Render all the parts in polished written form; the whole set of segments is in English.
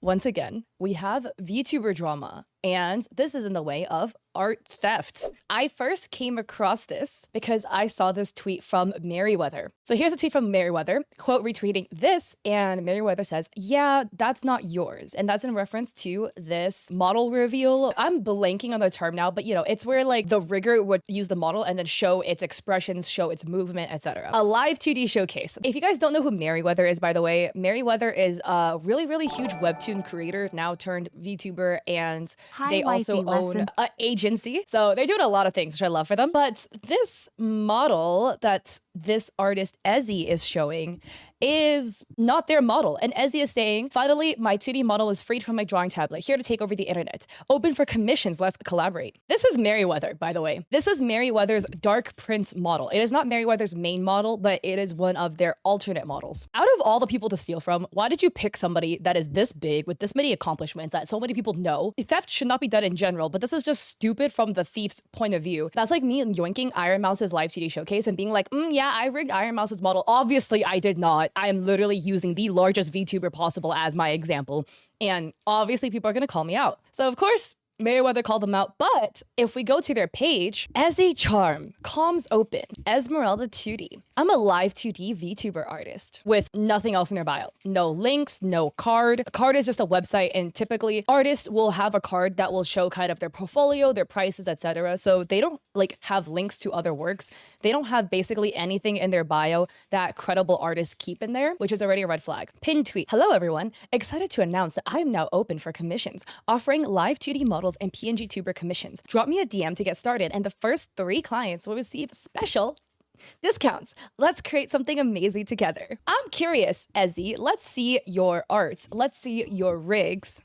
once again, we have VTuber drama, and this is in the way of art theft. I first came across this because I saw this tweet from Merriweather. So here's a tweet from Merriweather, quote retweeting this, and Merriweather says, yeah, that's not yours. And that's in reference to this model reveal. I'm blanking on the term now, but you know, it's where like the rigger would use the model and then show its expressions, show its movement, etc. A live 2D showcase. If you guys don't know who Merriweather is, by the way, Merriweather is a really, really huge webtoon creator, now turned VTuber, and they also own an agency. So they're doing a lot of things, which I love for them. But this model that this artist Ezzy is showing is not their model. And Ezzy is saying, finally, my 2D model is freed from my drawing tablet, here to take over the internet. Open for commissions, let's collaborate. This is Merriweather, by the way. This is Merriweather's Dark Prince model. It is not Merriweather's main model, but it is one of their alternate models. Out of all the people to steal from, why did you pick somebody that is this big with this many accomplishments that so many people know? Theft should not be done in general, but this is just stupid from the thief's point of view. That's like me yoinking Iron Mouse's live 2D showcase and being like, yeah, I rigged Iron Mouse's model. Obviously, I did not. I am literally using the largest VTuber possible as my example. And obviously people are gonna call me out. So of course, Merriweather called them out, but if we go to their page, Ezzy Charm, comms open, Esmeralda 2D. I'm a live 2D VTuber artist with nothing else in their bio. No links, no card. A card is just a website, and typically artists will have a card that will show kind of their portfolio, their prices, etc. So they don't like have links to other works. They don't have basically anything in their bio that credible artists keep in there, which is already a red flag. Pin tweet. Hello everyone, excited to announce that I am now open for commissions, offering live 2D models and PNG tuber commissions. Drop me a DM to get started, and the first 3 clients will receive special discounts. Let's create something amazing together. I'm curious, Ezzy. Let's see your art. Let's see your rigs.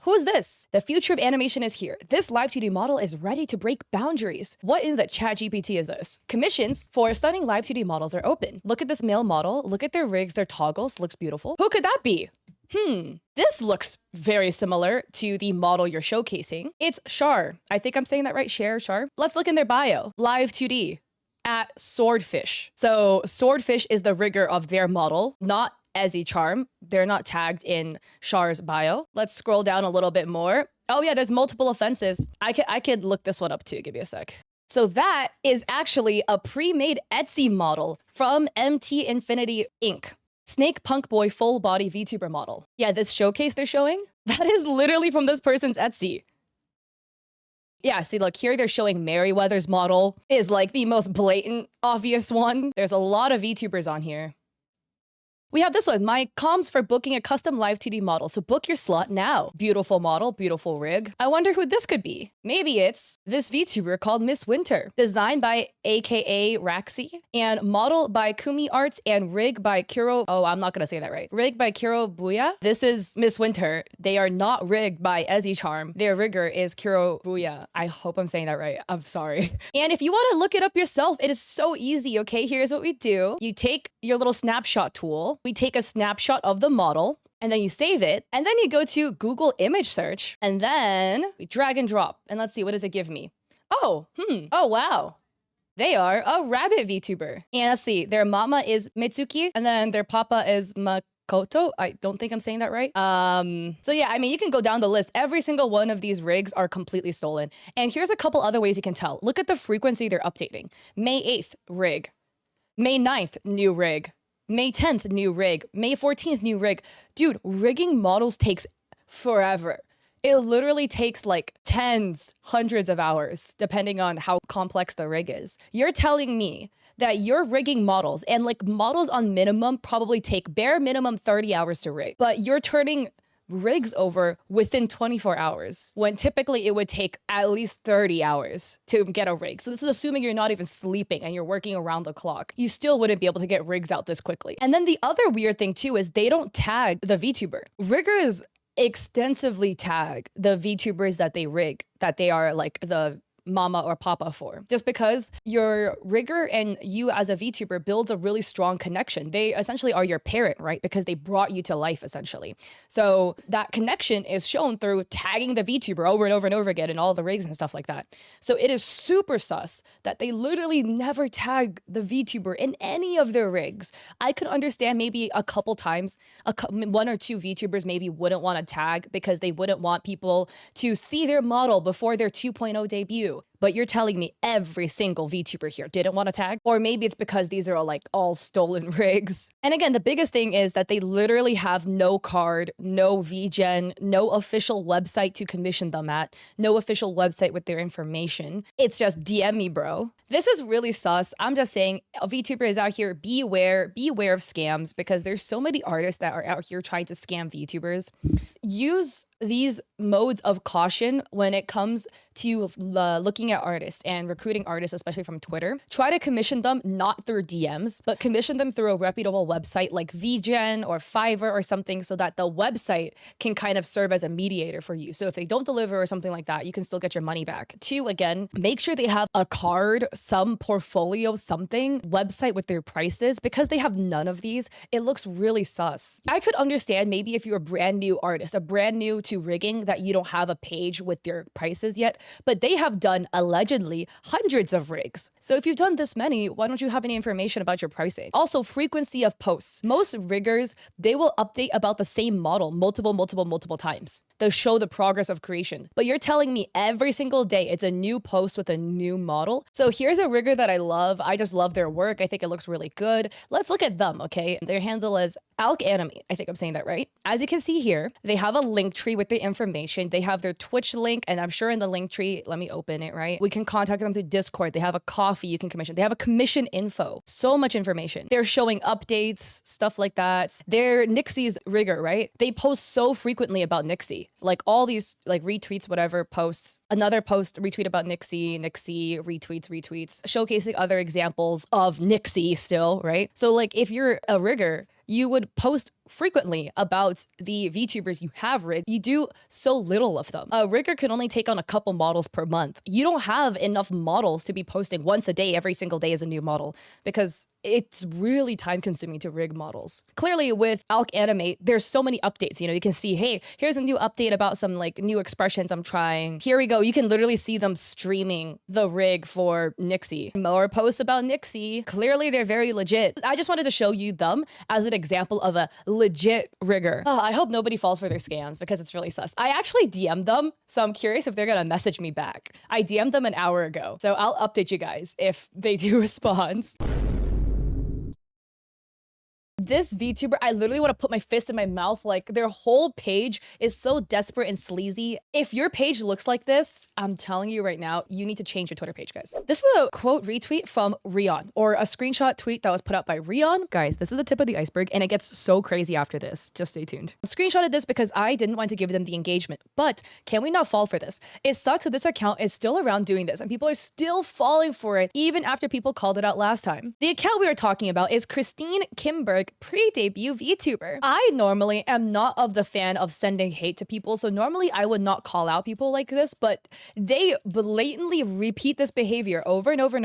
Who's this? The future of animation is here. This live 2D model is ready to break boundaries. What in the ChatGPT is this? Commissions for stunning live 2D models are open. Look at this male model. Look at their rigs, their toggles. Looks beautiful. Who could that be? This looks very similar to the model you're showcasing. It's Char. I think I'm saying that right. Char. Let's look in their bio. Live 2D at Swordfish. So Swordfish is the rigger of their model, not Ezzy Charm. They're not tagged in Char's bio. Let's scroll down a little bit more. Oh yeah, there's multiple offenses. I could look this one up too. Give me a sec. So that is actually a pre-made Etsy model from MT Infinity Inc. Snake Punk Boy full body VTuber model. Yeah, this showcase they're showing, that is literally from this person's Etsy. Yeah, see, look, here they're showing Merriweather's model is like the most blatant, obvious one. There's a lot of VTubers on here. We have this one, my comms for booking a custom live 2D model, so book your slot now. Beautiful model, beautiful rig. I wonder who this could be. Maybe it's this VTuber called Miss Winter, designed by AKA Raxi, and model by Kumi Arts, and rig by Kiro, oh, I'm not gonna say that right. Rig by Kiro Buya. This is Miss Winter. They are not rigged by Ezzy Charm. Their rigger is Kiro Buya. I hope I'm saying that right. I'm sorry. And if you wanna look it up yourself, it is so easy, okay? Here's what we do. You take your little snapshot tool. We take a snapshot of the model, and then you save it, and then you go to Google image search, and then we drag and drop. And let's see, what does it give me? Oh, oh wow. They are a rabbit VTuber. And let's see, their mama is Mitsuki, and then their papa is Makoto. I don't think I'm saying that right. So yeah, I mean, you can go down the list. Every single one of these rigs are completely stolen. And here's a couple other ways you can tell. Look at the frequency they're updating. May 8th, rig. May 9th, new rig. May 10th, new rig. May 14th, new rig. Dude, rigging models takes forever. It literally takes like tens, hundreds of hours, depending on how complex the rig is. You're telling me that you're rigging models, and like models on minimum probably take bare minimum 30 hours to rig, but you're turning rigs over within 24 hours, when typically it would take at least 30 hours to get a rig. So this is assuming you're not even sleeping and you're working around the clock. You still wouldn't be able to get rigs out this quickly. And then the other weird thing too is they don't tag the VTuber. Riggers extensively tag the VTubers that they rig, that they are like the mama or papa for. Just because your rigger and you as a VTuber builds a really strong connection. They essentially are your parent, right? Because they brought you to life, essentially. So that connection is shown through tagging the VTuber over and over and over again in all the rigs and stuff like that. So it is super sus that they literally never tag the VTuber in any of their rigs. I could understand maybe a couple times, one or two VTubers maybe wouldn't want to tag because they wouldn't want people to see their model before their 2.0 debut. But you're telling me every single VTuber here didn't want to tag? Or maybe it's because these are all stolen rigs. And again, the biggest thing is that they literally have no card, no VGen, no official website to commission them at, no official website with their information. It's just DM me, bro. This is really sus. I'm just saying, VTubers out here, beware of scams, because there's so many artists that are out here trying to scam VTubers. Use these modes of caution when it comes to looking at artists and recruiting artists, especially from Twitter. Try to commission them not through DMs, but commission them through a reputable website like VGen or Fiverr or something, so that the website can kind of serve as a mediator for you. So if they don't deliver or something like that, you can still get your money back. 2, again, make sure they have a card, some portfolio, something, website with their prices, because they have none of these. It looks really sus. I could understand maybe if you're a brand new artist, a brand new to rigging, that you don't have a page with their prices yet, but they have done allegedly hundreds of rigs. So if you've done this many, why don't you have any information about your pricing? Also, frequency of posts. Most riggers, they will update about the same model multiple times. They'll show the progress of creation. But you're telling me every single day it's a new post with a new model? So here's a rigger that I love. I just love their work. I think it looks really good. Let's look at them, okay? Their handle is alkanime. I think I'm saying that right. As you can see here, they have a link tree with the information. They have their Twitch link, and I'm sure in the link tree, let me open it, right? We can contact them through Discord. They have a coffee you can commission. They have a commission info. So much information. They're showing updates, stuff like that. They're Nixie's rigger, right? They post so frequently about Nixie. Like all these retweets, whatever, posts. Another post, retweet about Nixie, retweets, showcasing other examples of Nixie still, right? So if you're a rigger, you would post frequently about the VTubers you have rigged. You do so little of them. A rigger can only take on a couple models per month. You don't have enough models to be posting once a day, every single day is a new model, because it's really time consuming to rig models. Clearly with alkanime, there's so many updates. You can see, hey, here's a new update about some new expressions I'm trying. Here we go. You can literally see them streaming the rig for Nixie. More posts about Nixie. Clearly they're very legit. I just wanted to show you them as an example of a legit rigger. I hope nobody falls for their scams, because it's really sus. I actually DM'd them, so I'm curious if they're gonna message me back. I DM'd them an hour ago, so I'll update you guys if they do respond. This VTuber, I literally want to put my fist in my mouth. Their whole page is so desperate and sleazy. If your page looks like this, I'm telling you right now, you need to change your Twitter page, guys. This is a quote retweet from Rion, or a screenshot tweet that was put out by Rion. Guys, this is the tip of the iceberg, and it gets so crazy after this. Just stay tuned. I screenshotted this because I didn't want to give them the engagement, but can we not fall for this? It sucks that this account is still around doing this, and people are still falling for it, even after people called it out last time. The account we are talking about is Christine Kimberg, pre-debut VTuber. I normally am not of the fan of sending hate to people, so normally I would not call out people like this, but they blatantly repeat this behavior over and over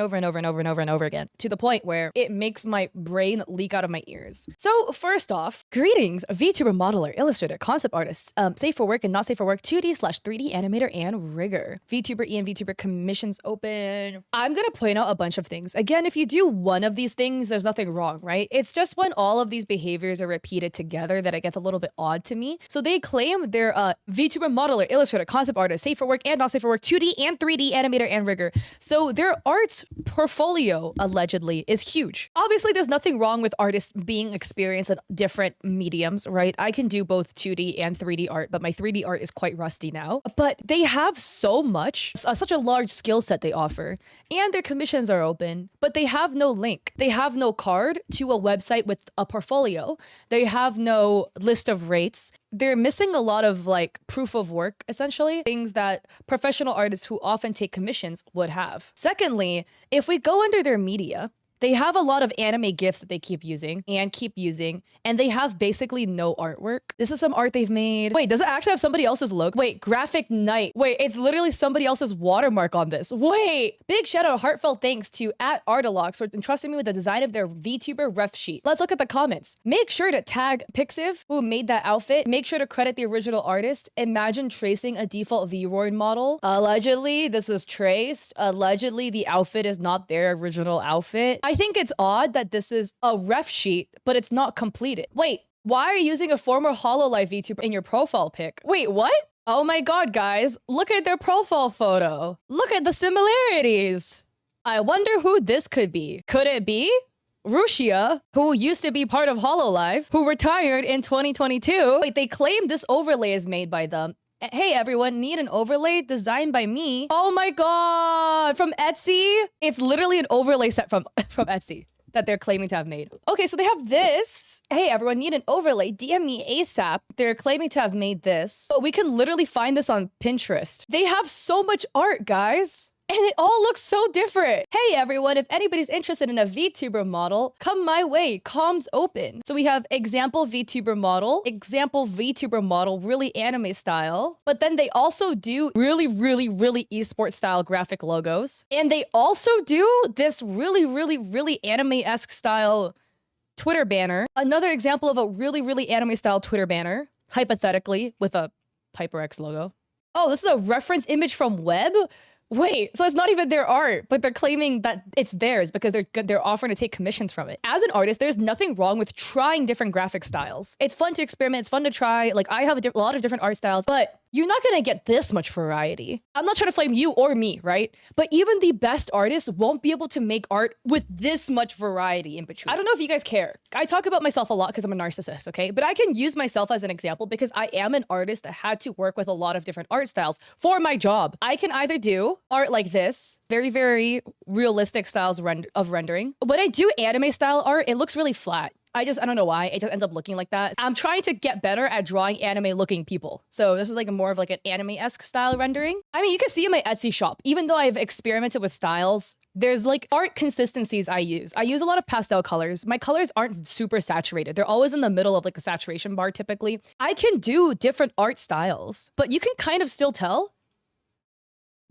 again, to the point where it makes my brain leak out of my ears. So first off, greetings, VTuber, modeler, illustrator, concept artist, safe for work and not safe for work, 2D/3D animator, and rigger. VTuber and VTuber commissions open. I'm gonna point out a bunch of things. Again, if you do one of these things, there's nothing wrong, right? It's just when all of these behaviors are repeated together that it gets a little bit odd to me. So they claim they're a VTuber, modeler, illustrator, concept artist, safe for work and not safe for work, 2D and 3D animator, and rigger. So their art portfolio allegedly is huge. Obviously, there's nothing wrong with artists being experienced in different mediums, right? I can do both 2D and 3D art, but my 3D art is quite rusty now. But they have so much, such a large skill set they offer, and their commissions are open, but they have no link. They have no card to a website with a portfolio. They have no list of rates. They're missing a lot of proof of work, essentially, things that professional artists who often take commissions would have. Secondly, if we go under their media, They have a lot of anime GIFs that they keep using, and they have basically no artwork. This is some art they've made. Wait, does it actually have somebody else's logo? Wait, Graphic Night. Wait, it's literally somebody else's watermark on this. Wait, big shout out, heartfelt thanks to @Artalox for entrusting me with the design of their VTuber ref sheet. Let's look at the comments. Make sure to tag Pixiv, who made that outfit. Make sure to credit the original artist. Imagine tracing a default VRoid model. Allegedly, this was traced. Allegedly, the outfit is not their original outfit. I think it's odd that this is a ref sheet, but it's not completed. Wait, why are you using a former HoloLive VTuber in your profile pic? Wait, what? Oh my god, guys, look at their profile photo. Look at the similarities. I wonder who this could be. Could it be Rushia, who used to be part of HoloLive, who retired in 2022? Wait, they claim this overlay is made by them. Hey everyone, need an overlay designed by me? Oh my god, from Etsy? It's literally an overlay set from Etsy that they're claiming to have made. Okay, so they have this. Hey everyone, need an overlay, DM me ASAP. They're claiming to have made this, but we can literally find this on Pinterest. They have so much art, guys. And it all looks so different. Hey everyone, if anybody's interested in a VTuber model, come my way, comms open. So we have example VTuber model, really anime style. But then they also do really esports style graphic logos. And they also do this really anime-esque style Twitter banner. Another example of a really anime style Twitter banner, hypothetically, with a HyperX logo. Oh, this is a reference image from Web? Wait, so it's not even their art, but they're claiming that it's theirs because they're offering to take commissions from it. As an artist, there's nothing wrong with trying different graphic styles. It's fun to experiment, it's fun to try. Like, I have a lot of different art styles, but you're not gonna get this much variety. I'm not trying to flame you or me, right? But even the best artists won't be able to make art with this much variety in between. I don't know if you guys care. I talk about myself a lot because I'm a narcissist, okay? But I can use myself as an example because I am an artist that had to work with a lot of different art styles for my job. I can either do art like this, very realistic styles of rendering. When I do anime style art, it looks really flat. I don't know why, it just ends up looking like that. I'm trying to get better at drawing anime looking people. So this is like more of like an anime-esque style rendering. I mean, you can see in my Etsy shop, even though I've experimented with styles, there's like art consistencies I use. I use a lot of pastel colors. My colors aren't super saturated. They're always in the middle of like the saturation bar typically. I can do different art styles, but you can kind of still tell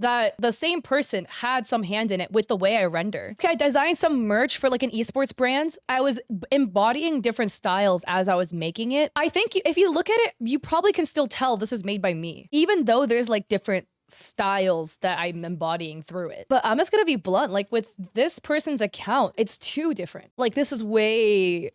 that the same person had some hand in it with the way I render. Okay, I designed some merch for like an esports brand. I was embodying different styles as I was making it. I think if you look at it, you probably can still tell this is made by me, even though there's like different styles that I'm embodying through it. But I'm just gonna be blunt, like with this person's account, it's too different. Like this is way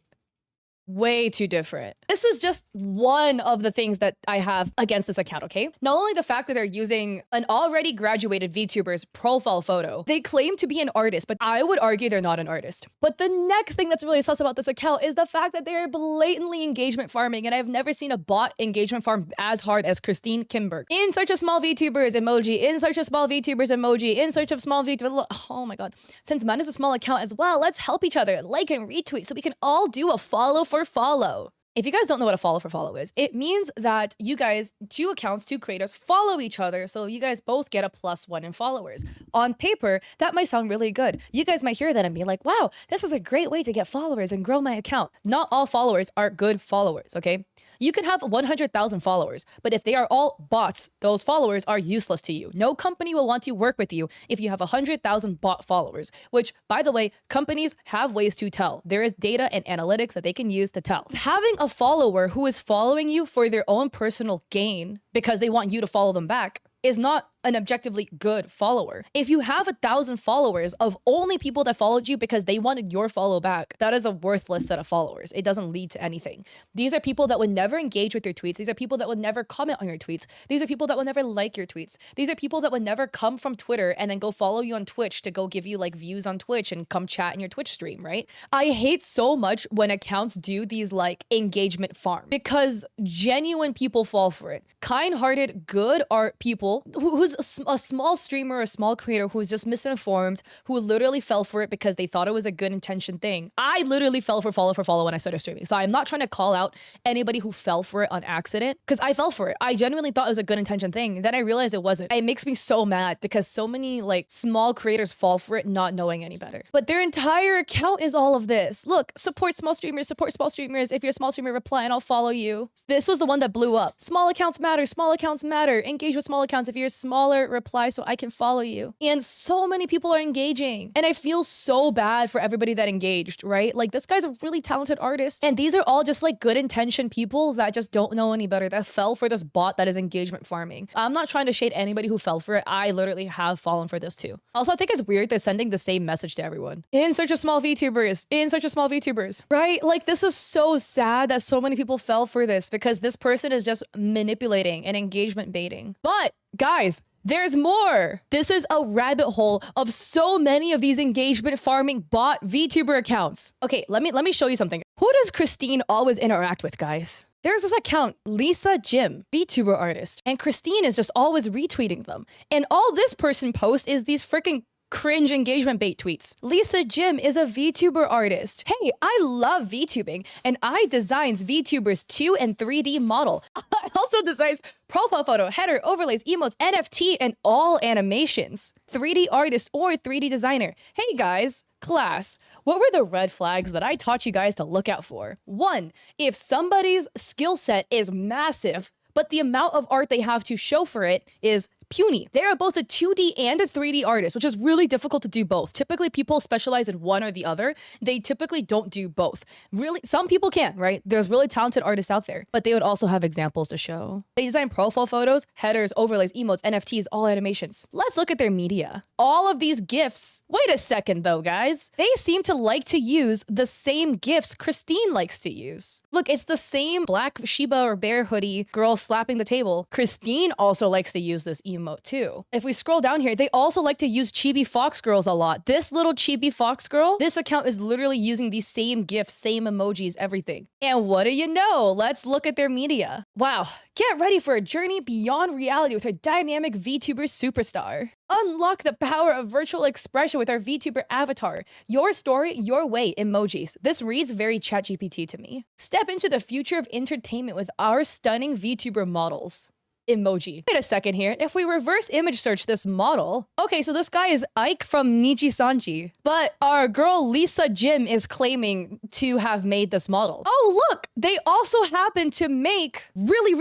too different. This is just one of the things that I have against this account, okay? Not only the fact that they're using an already graduated VTuber's profile photo, they claim to be an artist, but I would argue they're not an artist. But the next thing that's really sus about this account is the fact that they're blatantly engagement farming, and I've never seen a bot engagement farm as hard as Christine Kimberg. In search of small VTubers emoji, in search of small VTubers emoji, in search of small VTubers. Oh my god. Since mine is a small account as well, let's help each other, like and retweet so we can all do a follow for follow. If you guys don't know what a follow for follow is, it means that you guys, two accounts, two creators, follow each other so you guys both get a +1 in followers. On paper, that might sound really good. You guys might hear that and be like, wow, this is a great way to get followers and grow my account. Not all followers are good followers, okay? You can have 100,000 followers, but if they are all bots, those followers are useless to you. No company will want to work with you if you have 100,000 bot followers, which, by the way, companies have ways to tell. There is data and analytics that they can use to tell. Having a follower who is following you for their own personal gain because they want you to follow them back is not an objectively good follower. If you have 1,000 followers of only people that followed you because they wanted your follow back, that is a worthless set of followers. It doesn't lead to anything. These are people that would never engage with your tweets. These are people that would never comment on your tweets. These are people that would never like your tweets. These are people that would never come from Twitter and then go follow you on Twitch to go give you like views on Twitch and come chat in your Twitch stream, right? I hate so much when accounts do these like engagement farm because genuine people fall for it. Kind-hearted, good art people whose is a small streamer, a small creator who's just misinformed, who literally fell for it because they thought it was a good intention thing. I literally fell for follow when I started streaming. So I'm not trying to call out anybody who fell for it on accident, because I fell for it. I genuinely thought it was a good intention thing. Then I realized it wasn't. It makes me so mad because so many like small creators fall for it not knowing any better. But their entire account is all of this. Look, support small streamers, support small streamers. If you're a small streamer, reply and I'll follow you. This was the one that blew up. Small accounts matter, small accounts matter. Engage with small accounts. If you're smaller, reply so I can follow you. And so many people are engaging. And I feel so bad for everybody that engaged, right? Like, this guy's a really talented artist. And these are all just like good intention people that just don't know any better, that fell for this bot that is engagement farming. I'm not trying to shade anybody who fell for it. I literally have fallen for this too. Also, I think it's weird they're sending the same message to everyone. In search of small VTubers, in search of small VTubers, right? Like, this is so sad that so many people fell for this because this person is just manipulating and engagement baiting. But guys, there's more. This is a rabbit hole of so many of these engagement farming bot VTuber accounts. Okay, let me show you something. Who does Christine always interact with, guys? There's this account, Lisa Jim, VTuber artist, and Christine is just always retweeting them. And all this person posts is these freaking cringe engagement bait tweets. Lisa Jim is a VTuber artist. Hey, I love VTubing, and I designs VTubers 2 and 3D model. I also designs profile photo, header, overlays, emotes, NFT, and all animations. 3D artist or 3D designer. Hey guys, class, what were the red flags that I taught you guys to look out for? 1, if somebody's skill set is massive, but the amount of art they have to show for it is puny. They are both a 2D and a 3D artist, which is really difficult to do both. Typically, people specialize in one or the other. They typically don't do both. Really, some people can, right? There's really talented artists out there, but they would also have examples to show. They design profile photos, headers, overlays, emotes, NFTs, all animations. Let's look at their media. All of these GIFs. Wait a second though, guys. They seem to like to use the same GIFs Christine likes to use. Look, it's the same black Shiba or bear hoodie girl slapping the table. Christine also likes to use this emote too. If we scroll down here, they also like to use chibi fox girls a lot. This little chibi fox girl, this account is literally using these same GIFs, same emojis, everything. And what do you know? Let's look at their media. Wow. Get ready for a journey beyond reality with our dynamic VTuber superstar. Unlock the power of virtual expression with our VTuber avatar. Your story, your way, emojis. This reads very ChatGPT to me. Step into the future of entertainment with our stunning VTuber models. Emoji. Wait a second here. If we reverse image search this model, okay, so this guy is Ike from Niji Sanji, but our girl Lisa Jim is claiming to have made this model. Oh, look, they also happen to make really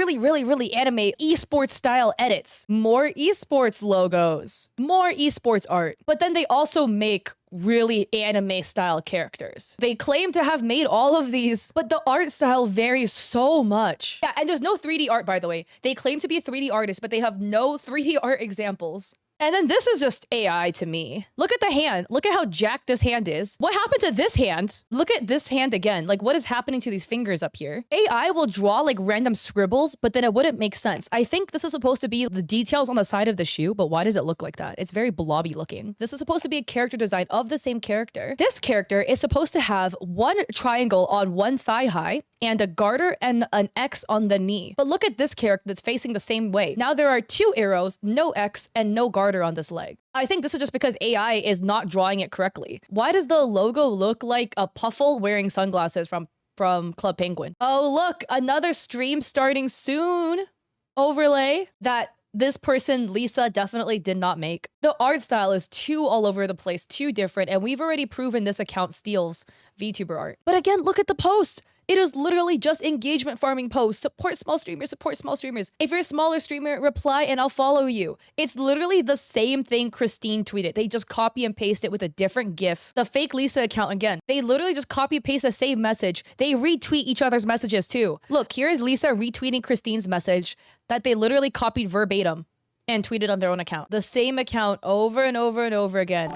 anime esports style edits, more esports logos, more esports art, but then they also make really anime style characters. They claim to have made all of these, but the art style varies so much. Yeah, and there's no 3D art, by the way. They claim to be a 3D artist, but they have no 3D art examples. And then this is just AI to me. Look at the hand. Look at how jacked this hand is. What happened to this hand? Look at this hand again. Like, what is happening to these fingers up here? AI will draw like random scribbles, but then it wouldn't make sense. I think this is supposed to be the details on the side of the shoe, but why does it look like that? It's very blobby looking. This is supposed to be a character design of the same character. This character is supposed to have one triangle on one thigh high and a garter and an X on the knee. But look at this character that's facing the same way. Now there are 2 arrows, no X, and no garter on this leg. I think this is just because AI is not drawing it correctly. Why does the logo look like a puffle wearing sunglasses from Club Penguin? Oh, look, another stream starting soon overlay that this person, Lisa, definitely did not make. The art style is too all over the place, too different, and we've already proven this account steals VTuber art. But again, look at the post. It is literally just engagement farming posts. Support small streamers, support small streamers. If you're a smaller streamer, reply and I'll follow you. It's literally the same thing Christine tweeted. They just copy and paste it with a different GIF. The fake Lisa account again. They literally just copy and paste the same message. They retweet each other's messages too. Look, here is Lisa retweeting Christine's message that they literally copied verbatim and tweeted on their own account. The same account over and over and over again.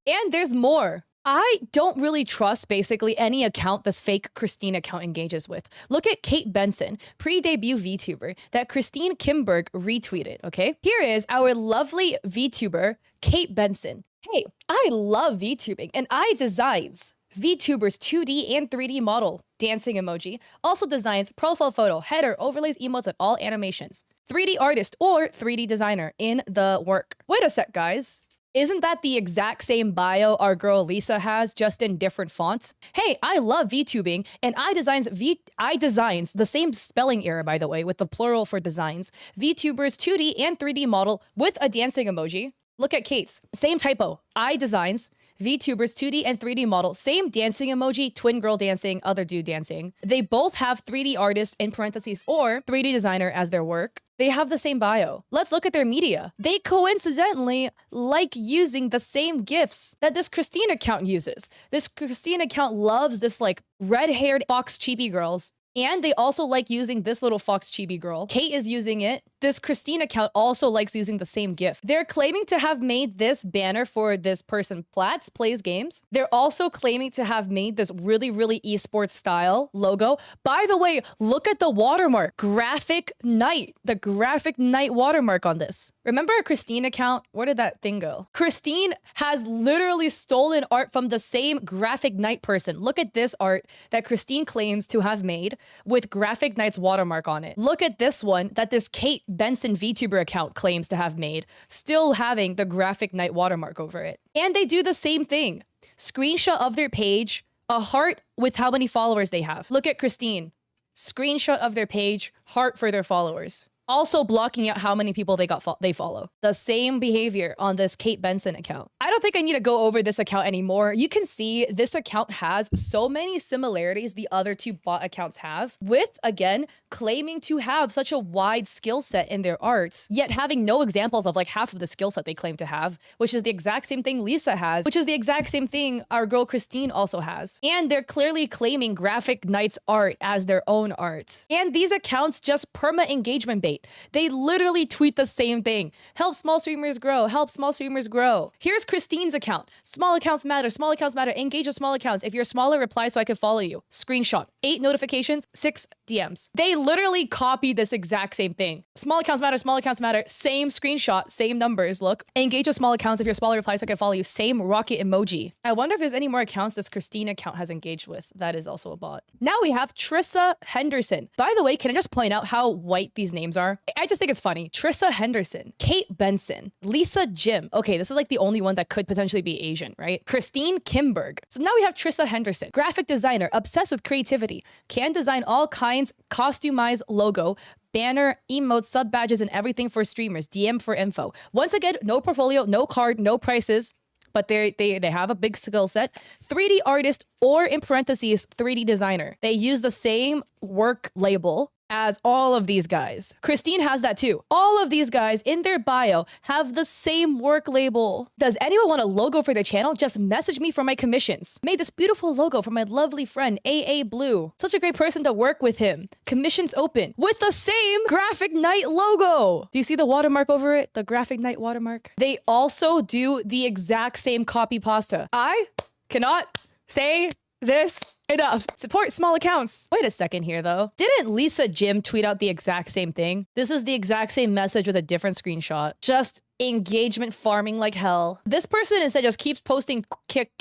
And there's more. I don't really trust basically any account this fake Christine account engages with. Look at Kate Benson, pre-debut VTuber that Christine Kimberg retweeted, okay? Here is our lovely VTuber, Kate Benson. Hey, I love VTubing and I designs VTubers 2D and 3D model, dancing emoji, also designs profile photo, header, overlays, emotes, and all animations. 3D artist or 3D designer in the work. Wait a sec, guys. Isn't that the exact same bio our girl Lisa has, just in different fonts? Hey, I love VTubing, and I designs the same spelling error, by the way, with the plural for designs. VTubers 2D and 3D model with a dancing emoji. Look at Kate's. Same typo. I designs VTubers 2D and 3D model. Same dancing emoji, twin girl dancing, other dude dancing. They both have 3D artist in parentheses or 3D designer as their work. They have the same bio. Let's look at their media. They coincidentally like using the same GIFs that this Christine account uses. This Christine account loves this like red-haired fox chibi girls. And they also like using this little fox chibi girl. Kate is using it. This Christine account also likes using the same GIF. They're claiming to have made this banner for this person, Platts Plays Games. They're also claiming to have made this really, really esports style logo. By the way, look at the watermark. Graphic Knight. The Graphic Knight watermark on this. Remember a Christine account? Where did that thing go? Christine has literally stolen art from the same Graphic Knight person. Look at this art that Christine claims to have made with Graphic Knight's watermark on it. Look at this one that this Kate Benson VTuber account claims to have made, still having the Graphic Knight watermark over it. And they do the same thing. Screenshot of their page, a heart with how many followers they have. Look at Christine. Screenshot of their page, heart for their followers. Also blocking out how many people they follow. The same behavior on this Kate Benson account. I don't think I need to go over this account anymore. You can see this account has so many similarities the other two bot accounts have, with, again, claiming to have such a wide skill set in their art, yet having no examples of like half of the skill set they claim to have, which is the exact same thing Lisa has, which is the exact same thing our girl Christine also has. And they're clearly claiming Graphic Knight's art as their own art. And these accounts just engagement bait. They literally tweet the same thing. Help small streamers grow. Help small streamers grow. Here's Christine's account. Small accounts matter. Small accounts matter. Engage with small accounts. If you're smaller, reply so I can follow you. Screenshot. 8 notifications, 6 DMs. They literally copy this exact same thing. Small accounts matter. Small accounts matter. Same screenshot. Same numbers. Look. Engage with small accounts. If you're smaller, reply so I can follow you. Same rocket emoji. I wonder if there's any more accounts this Christine account has engaged with. That is also a bot. Now we have Trissa Henderson. By the way, can I just point out how white these names are? I just think it's funny. Trissa Henderson, Kate Benson, Lisa Jim. Okay, this is like the only one that could potentially be Asian, right? Christine Kimberg. So now we have Trissa Henderson, graphic designer, obsessed with creativity, can design all kinds, customized logo, banner, emotes, sub badges, and everything for streamers. DM for info. Once again, no portfolio, no card, no prices, but they have a big skill set. 3D artist or in parentheses 3D designer. They use the same work label as all of these guys. Christine has that too. All of these guys in their bio have the same work label. Does anyone want a logo for their channel? Just message me for my commissions. Made this beautiful logo for my lovely friend, AA Blue. Such a great person to work with him. Commissions open with the same Graphic Knight logo. Do you see the watermark over it? The Graphic Knight watermark. They also do the exact same copy pasta. I cannot say this enough. Support small accounts. Wait a second here though. Didn't Lisa Jim tweet out the exact same thing? This is the exact same message with a different screenshot. Just engagement farming like hell. This person instead just keeps posting kick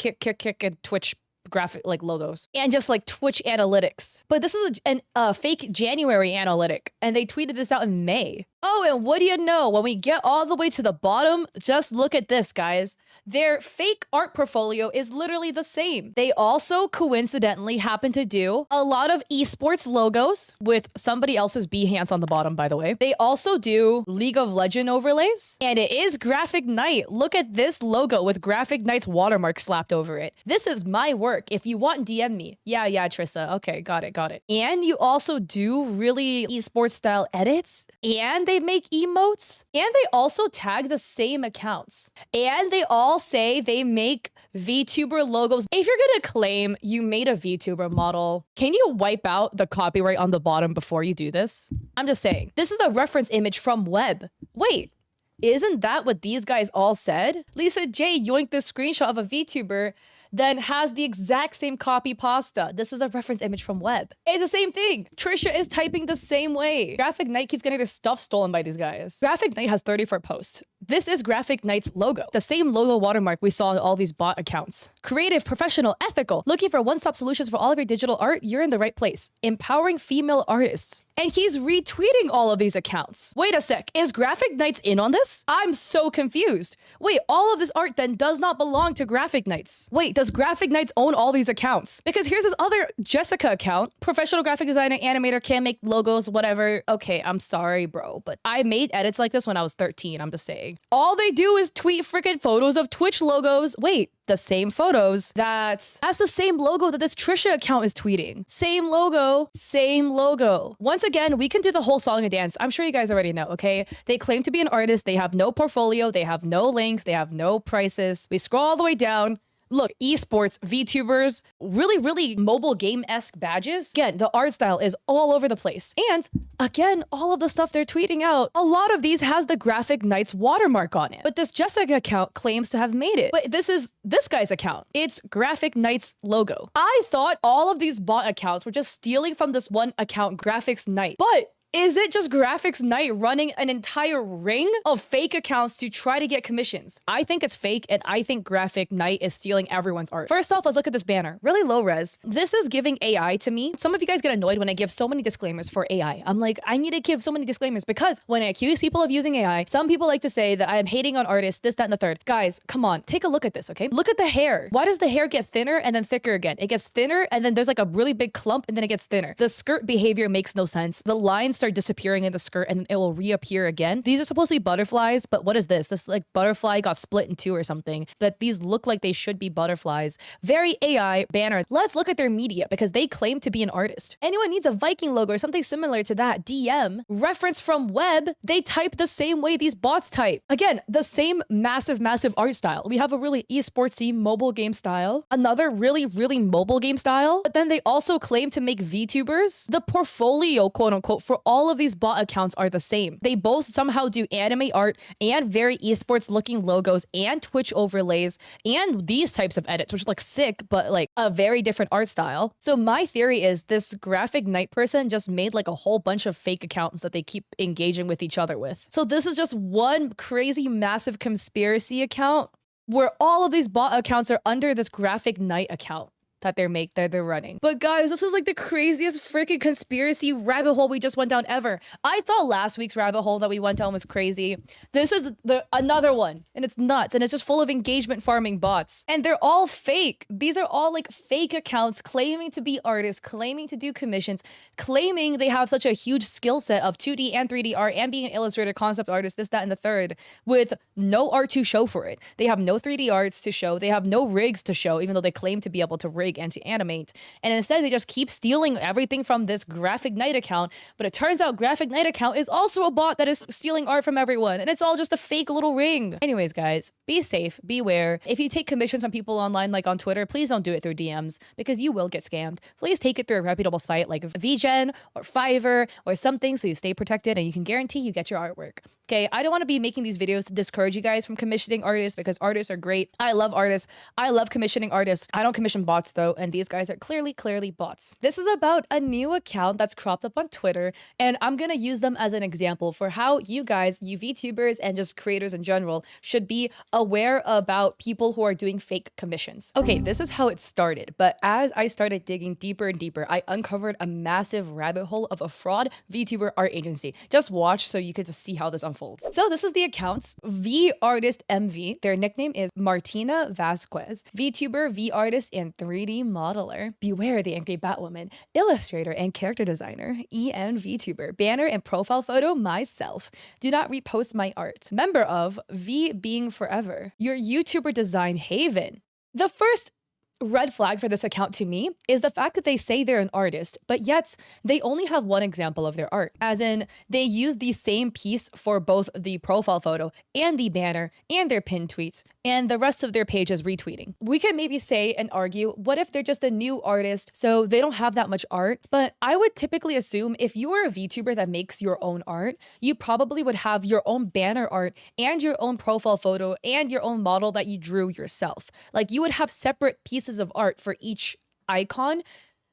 and Twitch graphic like logos and just like Twitch analytics. But this is a fake January analytic and they tweeted this out in May. Oh, and what do you know? When we get all the way to the bottom, just look at this, guys. Their fake art portfolio is literally the same. They also coincidentally happen to do a lot of esports logos with somebody else's Behance on the bottom, by the way. They also do League of Legends overlays, and it is Graphic Knight. Look at this logo with Graphic Knight's watermark slapped over it. This is my work. If you want, DM me. Yeah, Trissa. Okay, got it. And you also do really esports style edits, and they make emotes, and they also tag the same accounts, and they all say they make VTuber logos. If you're gonna claim you made a VTuber model, can you wipe out the copyright on the bottom before you do this? I'm just saying. This is a reference image from Web. Wait, isn't that what these guys all said? Lisa J yoinked this screenshot of a VTuber then has the exact same copy pasta. This is a reference image from Web. It's the same thing. Trisha is typing the same way. Graphic Knight keeps getting their stuff stolen by these guys. Graphic Knight has 34 posts. This is Graphic Knight's logo. The same logo watermark we saw in all these bot accounts. Creative, professional, ethical. Looking for one-stop solutions for all of your digital art? You're in the right place. Empowering female artists. and he's retweeting all of these accounts. Wait a sec, is Graphic Knights in on this? I'm so confused. Wait, all of this art then does not belong to Graphic Knights. Wait, does Graphic Knights own all these accounts? Because here's this other Jessica account, professional graphic designer, animator, can make logos, whatever. Okay, I'm sorry, bro, but I made edits like this when I was 13, I'm just saying. All they do is tweet freaking photos of Twitch logos. Wait, the same photos that's the same logo that this Trisha account is tweeting. Same logo, same logo. Once again, we can do the whole song and dance. I'm sure you guys already know, okay? They claim to be an artist. They have no portfolio. They have no links. They have no prices. We scroll all the way down. Look, esports, VTubers, really mobile game-esque badges. Again, the art style is all over the place. And again, all of the stuff they're tweeting out, a lot of these has the Graphic Knights watermark on it. But this Jessica account claims to have made it. But this is this guy's account. It's Graphic Knights logo. I thought all of these bot accounts were just stealing from this one account, Graphics Knight. But is it just Graphics Knight running an entire ring of fake accounts to try to get commissions? I think it's fake, and I think Graphic Knight is stealing everyone's art. First off, let's look at this banner. Really low res. This is giving AI to me. Some of you guys get annoyed when I give so many disclaimers for AI. I'm like, I need to give so many disclaimers because when I accuse people of using AI, some people like to say that I am hating on artists, this, that, and the third. Guys, come on, take a look at this, okay? Look at the hair. Why does the hair get thinner and then thicker again? It gets thinner, and then there's like a really big clump, and then it gets thinner. The skirt behavior makes no sense. The lines start disappearing in the skirt and it will reappear again. These are supposed to be butterflies, but what is this? This like butterfly got split in two or something, but these look like they should be butterflies. Very AI banner. Let's look at their media because they claim to be an artist. Anyone needs a Viking logo or something similar to that, DM. Reference from web, they type the same way these bots type. Again, the same massive art style. We have a really esportsy mobile game style, another really mobile game style, but then they also claim to make VTubers. The portfolio, quote unquote, for all of these bot accounts are the same. They both somehow do anime art and very esports looking logos and Twitch overlays and these types of edits, which look sick, but like a very different art style. So my theory is this Graphic Knight person just made like a whole bunch of fake accounts that they keep engaging with each other with. So this is just one crazy massive conspiracy account where all of these bot accounts are under this Graphic Knight account that they're running. But guys, this is like the craziest freaking conspiracy rabbit hole we just went down ever. I thought last week's rabbit hole that we went down was crazy. This is another one, and it's nuts, and it's just full of engagement farming bots. And they're all fake. These are all like fake accounts claiming to be artists, claiming to do commissions, claiming they have such a huge skill set of 2D and 3D art and being an illustrator, concept artist, this, that, and the third, with no art to show for it. They have no 3D arts to show. They have no rigs to show, even though they claim to be able to rig and to animate, and instead they just keep stealing everything from this Graphic Knight account. But it turns out Graphic Knight account is also a bot that is stealing art from everyone, and it's all just a fake little ring. Anyways, guys, be safe, beware. If you take commissions from people online, like on Twitter, please don't do it through DMs because you will get scammed. Please take it through a reputable site like VGen or Fiverr or something so you stay protected and you can guarantee you get your artwork. Okay, I don't want to be making these videos to discourage you guys from commissioning artists because artists are great. I love artists. I love commissioning artists. I don't commission bots though, and these guys are clearly bots. This is about a new account that's cropped up on Twitter, and I'm gonna use them as an example for how you guys, you VTubers and just creators in general, should be aware about people who are doing fake commissions. Okay, this is how it started, but as I started digging deeper and deeper, I uncovered a massive rabbit hole of a fraud VTuber art agency. Just watch so you could just see how this unfolds. So this is the accounts. V Artist MV. Their nickname is Martina Vasquez. VTuber, V Artist, and 3D modeler. Beware the Angry Batwoman. Illustrator and character designer. EN VTuber. Banner and profile photo myself. Do not repost my art. Member of V Being Forever. Your YouTuber design haven. The first red flag for this account to me is the fact that they say they're an artist, but yet they only have one example of their art, as in they use the same piece for both the profile photo and the banner and their pinned tweets, and the rest of their page is retweeting. We can maybe say and argue, what if they're just a new artist, so they don't have that much art? But I would typically assume if you are a VTuber that makes your own art, you probably would have your own banner art and your own profile photo and your own model that you drew yourself. Like you would have separate pieces of art for each icon.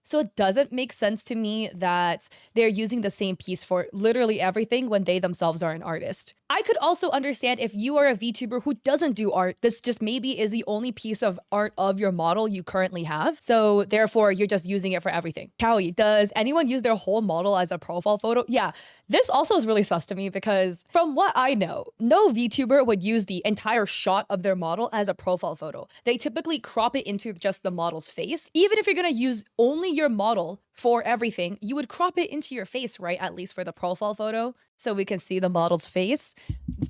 So it doesn't make sense to me that they're using the same piece for literally everything when they themselves are an artist. I I could also understand if you are a VTuber who doesn't do art, this just maybe is the only piece of art of your model you currently have. So therefore, you're just using it for everything. Cowie, does anyone use their whole model as a profile photo? Yeah, this also is really sus to me because from what I know, no VTuber would use the entire shot of their model as a profile photo. They typically crop it into just the model's face. Even if you're gonna use only your model for everything, you would crop it into your face, right? At least for the profile photo, so we can see the model's face.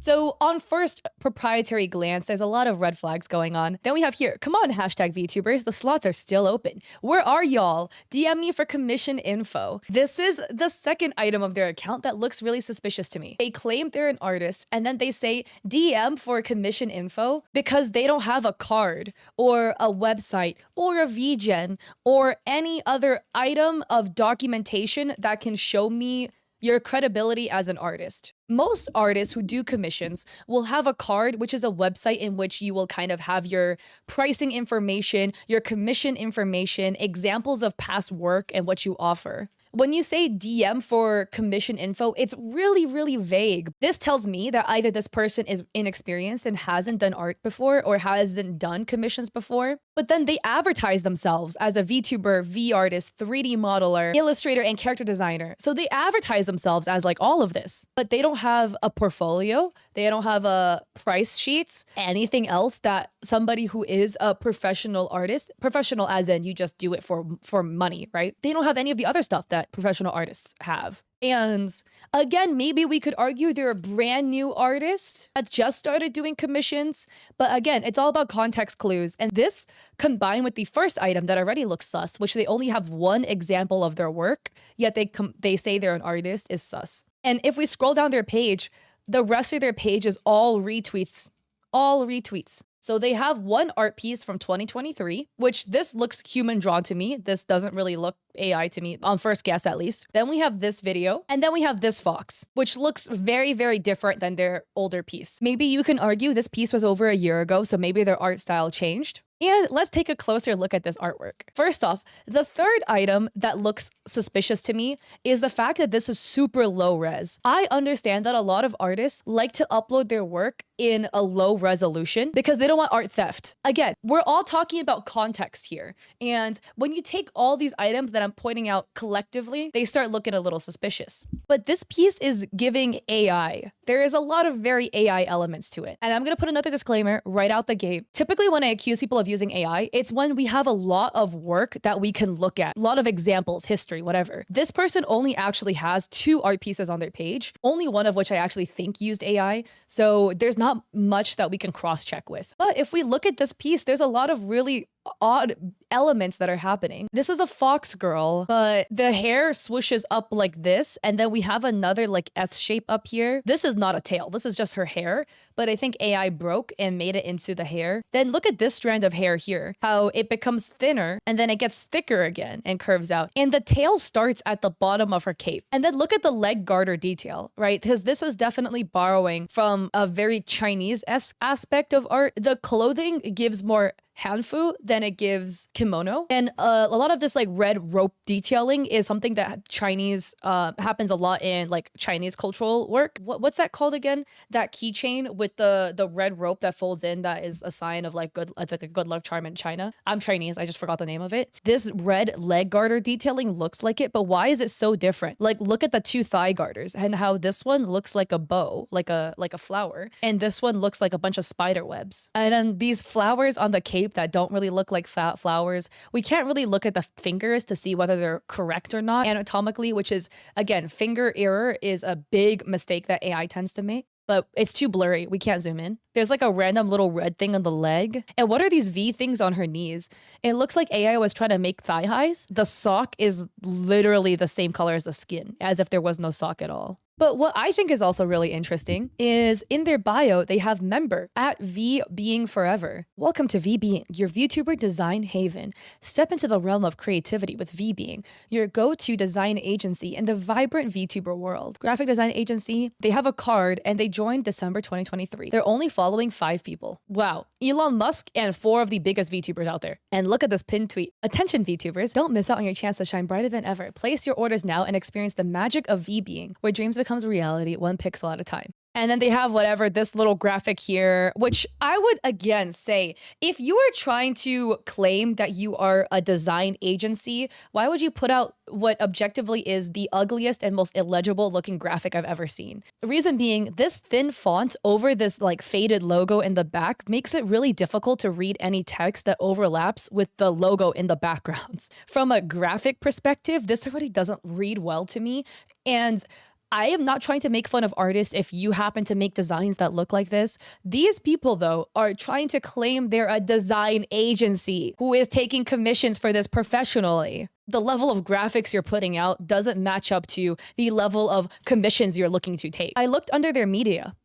So on first proprietary glance, there's a lot of red flags going on. Then we have here, come on, hashtag VTubers, the slots are still open. Where are y'all? DM me for commission info. This is the second item of their account that looks really suspicious to me. They claim they're an artist and then they say DM for commission info because they don't have a card or a website or a VGen or any other item of documentation that can show me your credibility as an artist. Most artists who do commissions will have a card, which is a website in which you will kind of have your pricing information, your commission information, examples of past work and what you offer. When you say DM for commission info, it's really, really vague. This tells me that either this person is inexperienced and hasn't done art before or hasn't done commissions before, but then they advertise themselves as a VTuber, V artist, 3D modeler, illustrator, and character designer. So they advertise themselves as like all of this, but they don't have a portfolio. They don't have a price sheet, anything else that somebody who is a professional artist, professional as in you just do it for money, right? They don't have any of the other stuff that professional artists have. And again, maybe we could argue they're a brand new artist that just started doing commissions. But again, it's all about context clues. And this combined with the first item that already looks sus, which they only have one example of their work, yet they say they're an artist, is sus. And if we scroll down their page, the rest of their page is all retweets. All retweets. So they have one art piece from 2023, which this looks human drawn to me. This doesn't really look AI to me, on first guess at least. Then we have this video, and then we have this fox, which looks very, very different than their older piece. Maybe you can argue this piece was over a year ago, so maybe their art style changed. And let's take a closer look at this artwork. First off, the third item that looks suspicious to me is the fact that this is super low res. I understand that a lot of artists like to upload their work in a low resolution because they don't want art theft. Again, we're all talking about context here. And when you take all these items that I'm pointing out collectively, they start looking a little suspicious. But this piece is giving AI. There is a lot of very AI elements to it. And I'm gonna put another disclaimer right out the gate. Typically when I accuse people of using AI, it's when we have a lot of work that we can look at, a lot of examples, history, whatever. This person only actually has 2 art pieces on their page, only one of which I actually think used AI. So there's not much that we can cross-check with. But if we look at this piece, there's a lot of really odd elements that are happening. This is a fox girl, but the hair swooshes up like this, and then we have another like S shape up here. This is not a tail, this is just her hair, but I think AI broke and made it into the hair. Then look at this strand of hair here, how it becomes thinner and then it gets thicker again and curves out. And the tail starts at the bottom of her cape. And then look at the leg garter detail, right? Because this is definitely borrowing from a very Chinese-esque aspect of art. The clothing gives more hanfu than it gives kimono. And a lot of this like red rope detailing is something that Chinese happens a lot in like Chinese cultural work. What's that called again? That keychain with the red rope that folds in, that is a sign of like good, it's like a good luck charm in China. I'm Chinese, I just forgot the name of it. This red leg garter detailing looks like it, but why is it so different? Like look at the 2 thigh garters and how this one looks like a bow, like a flower, and this one looks like a bunch of spider webs. And then these flowers on the cape that don't really look like fat flowers. We can't really look at the fingers to see whether they're correct or not anatomically, which is, again, finger error is a big mistake that AI tends to make. But it's too blurry. We can't zoom in. There's like a random little red thing on the leg. And what are these V things on her knees? It looks like AI was trying to make thigh highs. The sock is literally the same color as the skin, as if there was no sock at all. But what I think is also really interesting is in their bio, they have member at V Being Forever. Welcome to V Being, your VTuber design haven. Step into the realm of creativity with V Being, your go-to design agency in the vibrant VTuber world. Graphic design agency, they have a card and they joined December 2023. They're only following 5 people. Wow. Elon Musk and 4 of the biggest VTubers out there. And look at this pinned tweet. Attention VTubers, don't miss out on your chance to shine brighter than ever. Place your orders now and experience the magic of V Being, where dreams becomes reality 1 pixel at a time. And then they have whatever, this little graphic here, which I would again say, if you are trying to claim that you are a design agency, why would you put out what objectively is the ugliest and most illegible looking graphic I've ever seen? The reason being, this thin font over this like faded logo in the back makes it really difficult to read any text that overlaps with the logo in the background. From a graphic perspective, this already doesn't read well to me. And I am not trying to make fun of artists if you happen to make designs that look like this. These people, though, are trying to claim they're a design agency who is taking commissions for this professionally. The level of graphics you're putting out doesn't match up to the level of commissions you're looking to take. I looked under their media.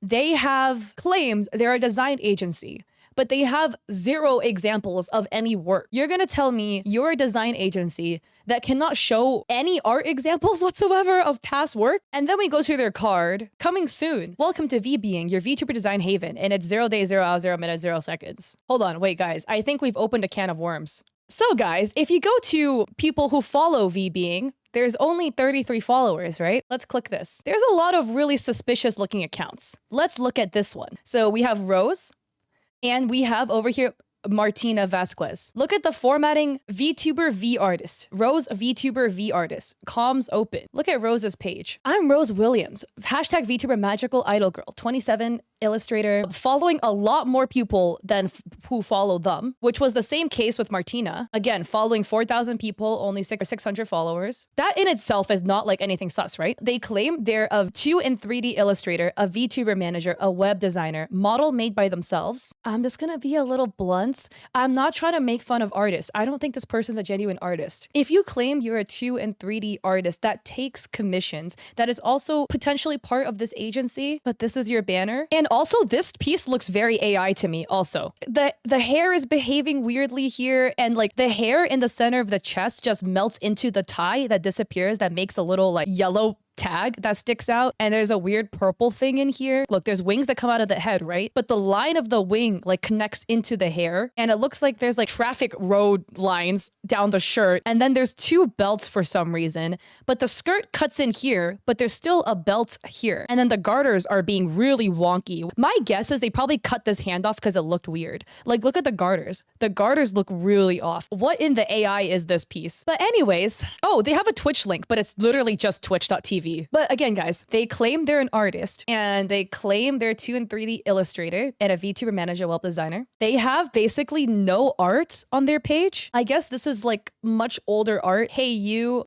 They have claimed they're a design agency, but they have 0 examples of any work. You're gonna tell me you're a design agency that cannot show any art examples whatsoever of past work? And then we go to their card, coming soon. Welcome to VBeing, your VTuber design haven, and it's 0 days, 0 hours, 0 minutes, 0 seconds. Hold on, wait guys, I think we've opened a can of worms. So guys, if you go to people who follow VBeing, there's only 33 followers, right? Let's click this. There's a lot of really suspicious looking accounts. Let's look at this one. So we have Rose, and we have over here Martina Vasquez. Look at the formatting: VTuber V artist, Rose VTuber V artist, comms open. Look at Rose's page. I'm Rose Williams, hashtag VTuber magical idol girl, 27, illustrator, following a lot more people than who follow them, which was the same case with Martina. Again, following 4,000 people, only 600 followers. That in itself is not like anything sus, right? They claim they're a 2 and 3D illustrator, a VTuber manager, a web designer, model made by themselves. I'm just gonna be a little blunt. I'm not trying to make fun of artists. I don't think this person's a genuine artist. If you claim you're a 2 and 3D artist that takes commissions, that is also potentially part of this agency, but this is your banner. And also, this piece looks very AI to me also. The hair is behaving weirdly here, and like the hair in the center of the chest just melts into the tie that disappears, that makes a little like yellow tag that sticks out, and there's a weird purple thing in here. Look, there's wings that come out of the head, right? But the line of the wing like connects into the hair, and it looks like there's like traffic road lines down the shirt, and then there's 2 belts for some reason, but the skirt cuts in here, but there's still a belt here, and then the garters are being really wonky. My guess is they probably cut this hand off because it looked weird. Like, look at the garters. The garters look really off. What in the AI is this piece? But anyways, oh, they have a Twitch link, but it's literally just twitch.tv. But again, guys, they claim they're an artist, and they claim they're a 2 and 3D illustrator and a VTuber manager, web designer. They have basically no art on their page. I guess this is like much older art. Hey,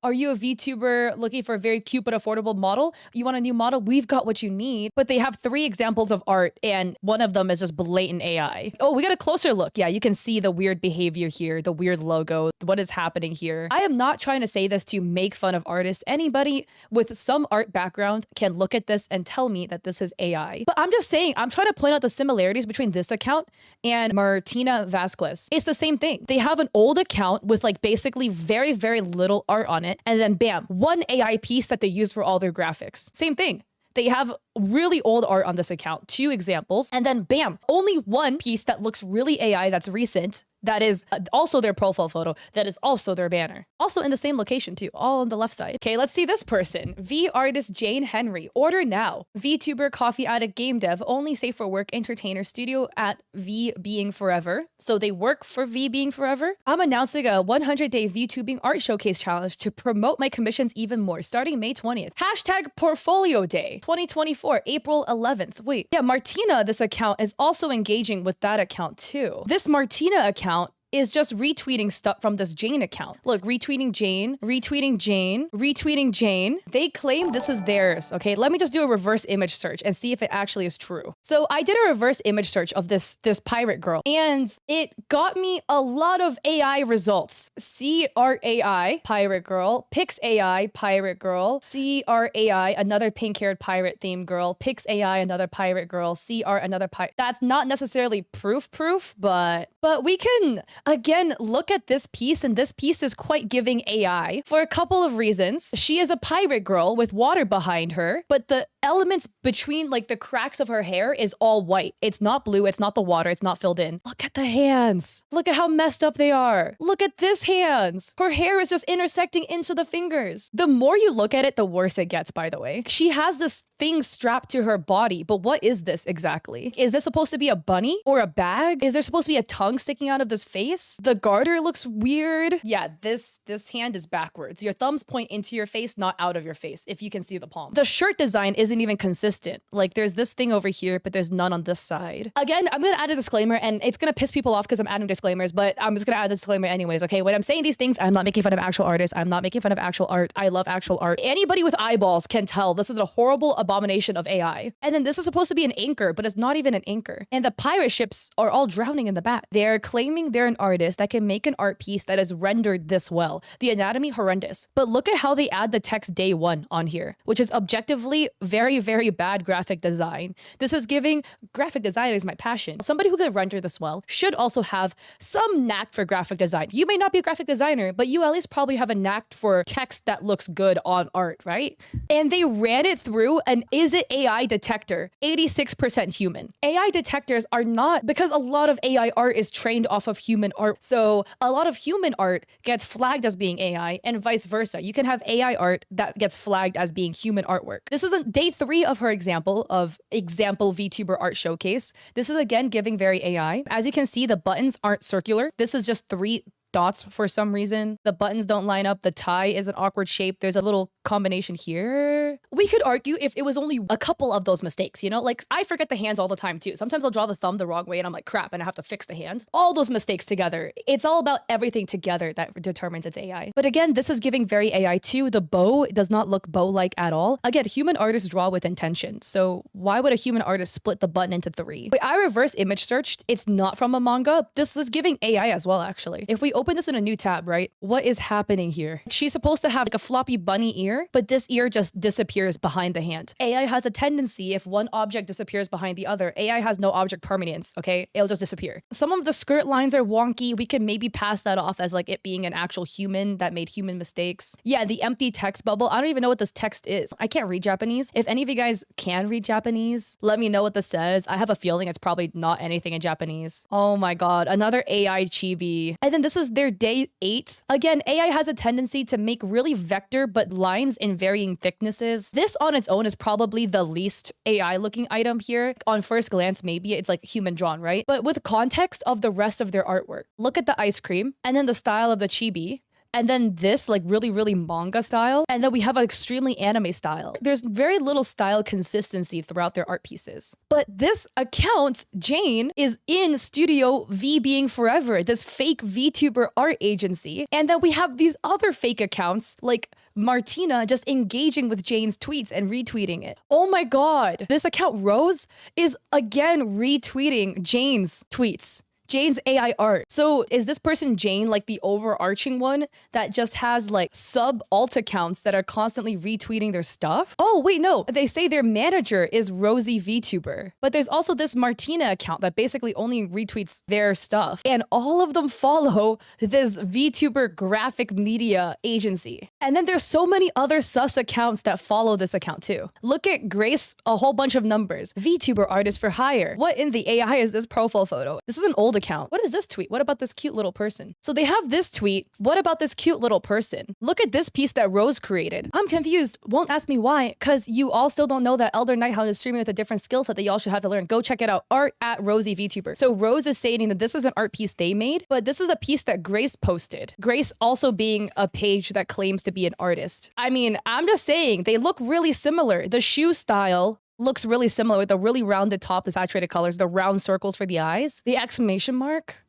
are you a VTuber looking for a very cute but affordable model? You want a new model? We've got what you need. But they have 3 examples of art, and one of them is just blatant AI. Oh, we got a closer look. Yeah, you can see the weird behavior here, the weird logo, what is happening here. I am not trying to say this to make fun of artists. Anybody with some art background can look at this and tell me that this is AI. But I'm just saying, I'm trying to point out the similarities between this account and Martina Vasquez. It's the same thing. They have an old account with like basically very, very little art on it, and then bam, one AI piece that they use for all their graphics. Same thing. They have really old art on this account, 2 examples, and then bam, only one piece that looks really AI that's recent, that is also their profile photo, that is also their banner. Also in the same location too, all on the left side. Okay, let's see this person. V artist Jane Henry, order now. VTuber, coffee addict, game dev, only safe for work, entertainer, studio at VBeing Forever. So they work for VBeing Forever. I'm announcing a 100-day VTubing art showcase challenge to promote my commissions even more, starting May 20th. Hashtag portfolio day 2024, April 11th. Wait, yeah, Martina, this account is also engaging with that account too. This Martina account is just retweeting stuff from this Jane account. Look, retweeting Jane, retweeting Jane, retweeting Jane. They claim this is theirs, okay? Let me just do a reverse image search and see if it actually is true. So I did a reverse image search of this pirate girl, and it got me a lot of AI results. CRAI, pirate girl, PixAI, pirate girl, CRAI, another pink-haired pirate themed girl, PixAI, another pirate girl, CR, another pirate. That's not necessarily proof, but we can again look at this piece, and this piece is quite giving AI for a couple of reasons. She is a pirate girl with water behind her, but the elements between like the cracks of her hair is all white. It's not blue, it's not the water, it's not filled in. Look at the hands. Look at how messed up they are. Look at this hands. Her hair is just intersecting into the fingers. The more you look at it, the worse it gets, by the way. She has this thing strapped to her body. But what is this exactly? Is this supposed to be a bunny or a bag? Is there supposed to be a tongue sticking out of this face? The garter looks weird. Yeah, this hand is backwards. Your thumbs point into your face, not out of your face, if you can see the palm. The shirt design isn't even consistent. Like there's this thing over here, but there's none on this side. Again, I'm gonna add a disclaimer, and it's gonna piss people off because I'm adding disclaimers, but I'm just gonna add a disclaimer anyways, okay? When I'm saying these things, I'm not making fun of actual artists. I'm not making fun of actual art. I love actual art. Anybody with eyeballs can tell this is a horrible abomination of AI. And then this is supposed to be an anchor, but it's not even an anchor. And the pirate ships are all drowning in the back. They're claiming they're an artist that can make an art piece that is rendered this well. The anatomy, horrendous. But look at how they add the text day one on here, which is objectively very, very bad graphic design. This is giving graphic design is my passion. Somebody who can render this well should also have some knack for graphic design. You may not be a graphic designer, but you at least probably have a knack for text that looks good on art, right? And they ran it through an is it AI detector, 86% human. AI detectors are not, because a lot of AI art is trained off of human art. So a lot of human art gets flagged as being AI and vice versa. You can have AI art that gets flagged as being human artwork. This is day 3 of her example VTuber art showcase. This is again giving very AI. As you can see, the buttons aren't circular. This is just 3 dots for some reason. The buttons don't line up. The tie is an awkward shape. There's a little combination here. We could argue if it was only a couple of those mistakes, you know? Like, I forget the hands all the time too. Sometimes I'll draw the thumb the wrong way and I'm like, crap, and I have to fix the hand. All those mistakes together. It's all about everything together that determines its AI. But again, this is giving very AI too. The bow does not look bow-like at all. Again, human artists draw with intention. So why would a human artist split the button into 3? Wait, I reverse image searched. It's not from a manga. This is giving AI as well, actually. If we open this in a new tab, right? What is happening here? She's supposed to have like a floppy bunny ear, but this ear just disappears behind the hand. AI has a tendency, if one object disappears behind the other, AI has no object permanence, okay? It'll just disappear. Some of the skirt lines are wonky. We can maybe pass that off as like it being an actual human that made human mistakes. Yeah, the empty text bubble. I don't even know what this text is. I can't read Japanese. If any of you guys can read Japanese, let me know what this says. I have a feeling it's probably not anything in Japanese. Oh my God, another AI chibi. And then this is their day 8. Again, AI has a tendency to make really vector but lines in varying thicknesses. This on its own is probably the least AI looking item here. On first glance, maybe it's like human drawn, right? But with context of the rest of their artwork, look at the ice cream and then the style of the chibi. And then this like really, really manga style. And then we have an extremely anime style. There's very little style consistency throughout their art pieces. But this account, Jane, is in Studio V Being Forever, this fake VTuber art agency. And then we have these other fake accounts like Martina just engaging with Jane's tweets and retweeting it. Oh my God. This account Rose is again retweeting Jane's tweets. Jane's AI art. So is this person Jane like the overarching one that just has like sub alt accounts that are constantly retweeting their stuff? Oh wait, no, they say their manager is Rosie VTuber, but there's also this Martina account that basically only retweets their stuff, and all of them follow this VTuber graphic media agency. And then there's so many other sus accounts that follow this account too. Look at Grace, a whole bunch of numbers. VTuber artist for hire. What in the AI is this profile photo? This is an old account. What is this tweet? What about this cute little person? So they have this tweet. What about this cute little person? Look at this piece that Rose created. I'm confused. Won't ask me why, because you all still don't know that Elder Nighthound is streaming with a different skill set that y'all should have to learn. Go check it out. Art at Rosie VTuber. So Rose is stating that this is an art piece they made, but this is a piece that Grace posted. Grace also being a page that claims to be an artist. I mean, I'm just saying they look really similar. The shoe style looks really similar with the really rounded top, the saturated colors, the round circles for the eyes, the exclamation mark,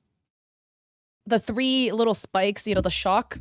the 3 little spikes, you know, the shock.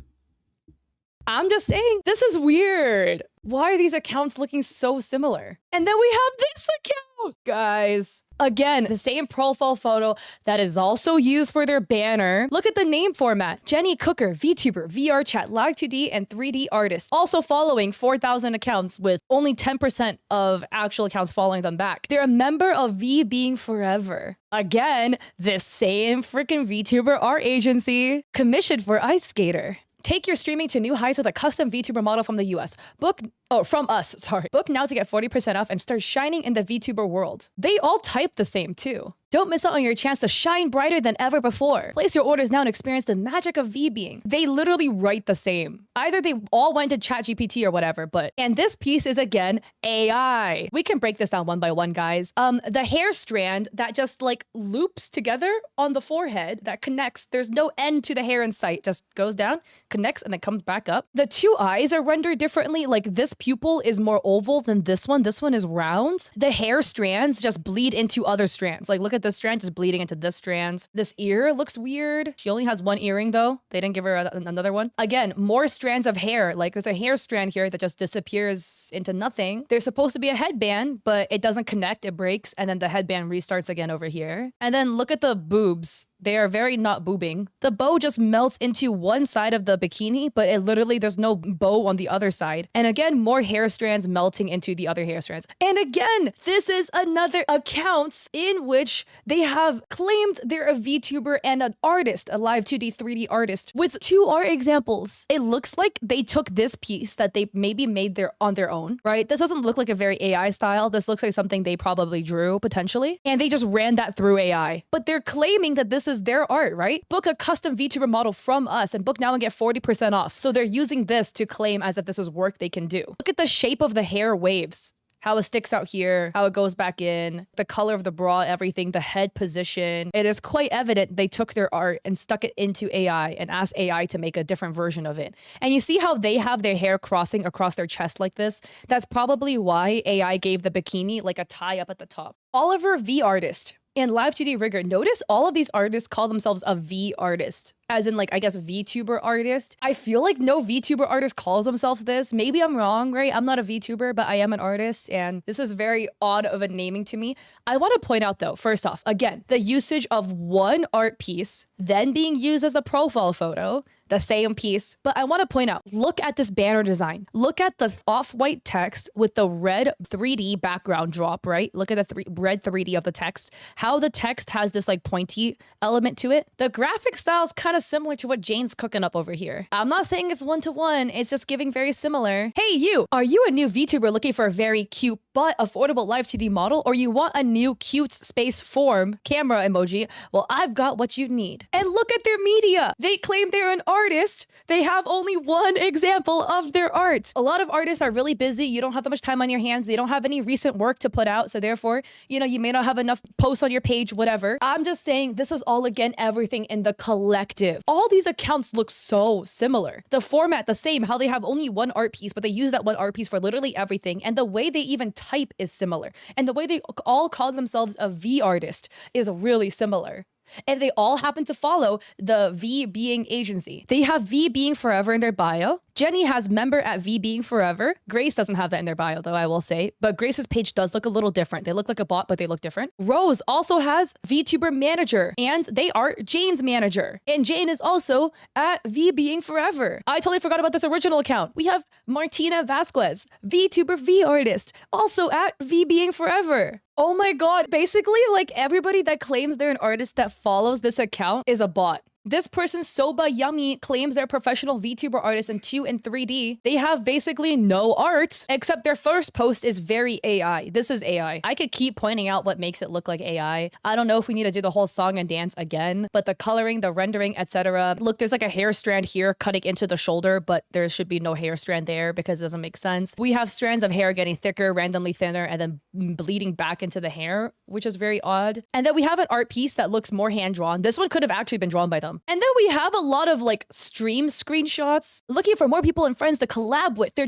I'm just saying, this is weird. Why are these accounts looking so similar? And then we have this account, guys. Again, the same profile photo that is also used for their banner. Look at the name format. Jenny Cooker, VTuber, VR chat, live 2D, and 3D artist. Also following 4,000 accounts with only 10% of actual accounts following them back. They're a member of V Being Forever. Again, this same freaking VTuber art agency commissioned for Ice Skater. Take your streaming to new heights with a custom VTuber model from the US. Book Oh, from us, sorry. Book now to get 40% off and start shining in the VTuber world. They all type the same too. Don't miss out on your chance to shine brighter than ever before. Place your orders now and experience the magic of V-being. They literally write the same. Either they all went to ChatGPT or whatever, and this piece is again AI. We can break this down one by one, guys. The hair strand that just like loops together on the forehead that connects. There's no end to the hair in sight. Just goes down, connects, and then comes back up. The two eyes are rendered differently. Like this pupil is more oval than this one. This one is round. The hair strands just bleed into other strands. Like look at this strand just bleeding into this strand. This ear looks weird. She only has one earring though. They didn't give her another one. Again, more strands of hair. Like there's a hair strand here that just disappears into nothing. There's supposed to be a headband, but it doesn't connect. It breaks. And then the headband restarts again over here. And then look at the boobs. They are very not boobing. The bow just melts into one side of the bikini, but it literally, there's no bow on the other side. And again, more hair strands melting into the other hair strands. And again, this is another account in which they have claimed they're a VTuber and an artist, a live 2D, 3D artist with two art examples. It looks like they took this piece that they maybe made on their own, right? This doesn't look like a very AI style. This looks like something they probably drew potentially. And they just ran that through AI. But they're claiming that this is their art, right? Book a custom VTuber model from us and book now and get 40% off. So they're using this to claim as if this is work they can do. Look at the shape of the hair waves. How it sticks out here, how it goes back in, the color of the bra, everything, the head position. It is quite evident they took their art and stuck it into AI and asked AI to make a different version of it. And you see how they have their hair crossing across their chest like this? That's probably why AI gave the bikini like a tie up at the top. Oliver V Artist. And Live 2D Rigger, notice all of these artists call themselves a V artist, as in like, I guess, VTuber artist. I feel like no VTuber artist calls themselves this. Maybe I'm wrong, right? I'm not a VTuber, but I am an artist, and this is very odd of a naming to me. I want to point out though, first off, again, the usage of one art piece, then being used as the profile photo, the same piece. But I want to point out, look at this banner design. Look at the off-white text with the red 3D background drop, right? Look at the red 3D of the text. How the text has this like pointy element to it. The graphic style is kind of similar to what Jane's cooking up over here. I'm not saying it's one-to-one. It's just giving very similar. Hey, you! Are you a new VTuber looking for a very cute but affordable live 2D model, or you want a new cute space form camera emoji? Well, I've got what you need. And look at their media. They claim they're an artist. They have only one example of their art. A lot of artists are really busy. You don't have that much time on your hands. They don't have any recent work to put out. So therefore, you know, you may not have enough posts on your page, whatever. I'm just saying this is all, again, everything in the collective. All these accounts look so similar. The format, the same, how they have only one art piece, but they use that one art piece for literally everything. And the way they even type is similar. And the way they all call themselves a V artist is really similar. And they all happen to follow the V Being agency. They have V Being Forever in their bio. Jenny has member at V Being Forever. Grace doesn't have that in their bio though, I will say. But Grace's page does look a little different. They look like a bot, but they look different. Rose also has VTuber manager, and they are Jane's manager. And Jane is also at V Being Forever. I totally forgot about this original account. We have Martina Vasquez, VTuber V artist, also at V Being Forever. Oh my god, basically like everybody that claims they're an artist that follows this account is a bot. This person, Soba Yummy, claims they're professional VTuber artists in 2 and 3D. They have basically no art, except their first post is very AI. This is AI. I could keep pointing out what makes it look like AI. I don't know if we need to do the whole song and dance again, but the coloring, the rendering, etc. Look, there's like a hair strand here cutting into the shoulder, but there should be no hair strand there because it doesn't make sense. We have strands of hair getting thicker, randomly thinner, and then bleeding back into the hair, which is very odd. And then we have an art piece that looks more hand-drawn. This one could have actually been drawn by them. And then we have a lot of like stream screenshots looking for more people and friends to collab with. They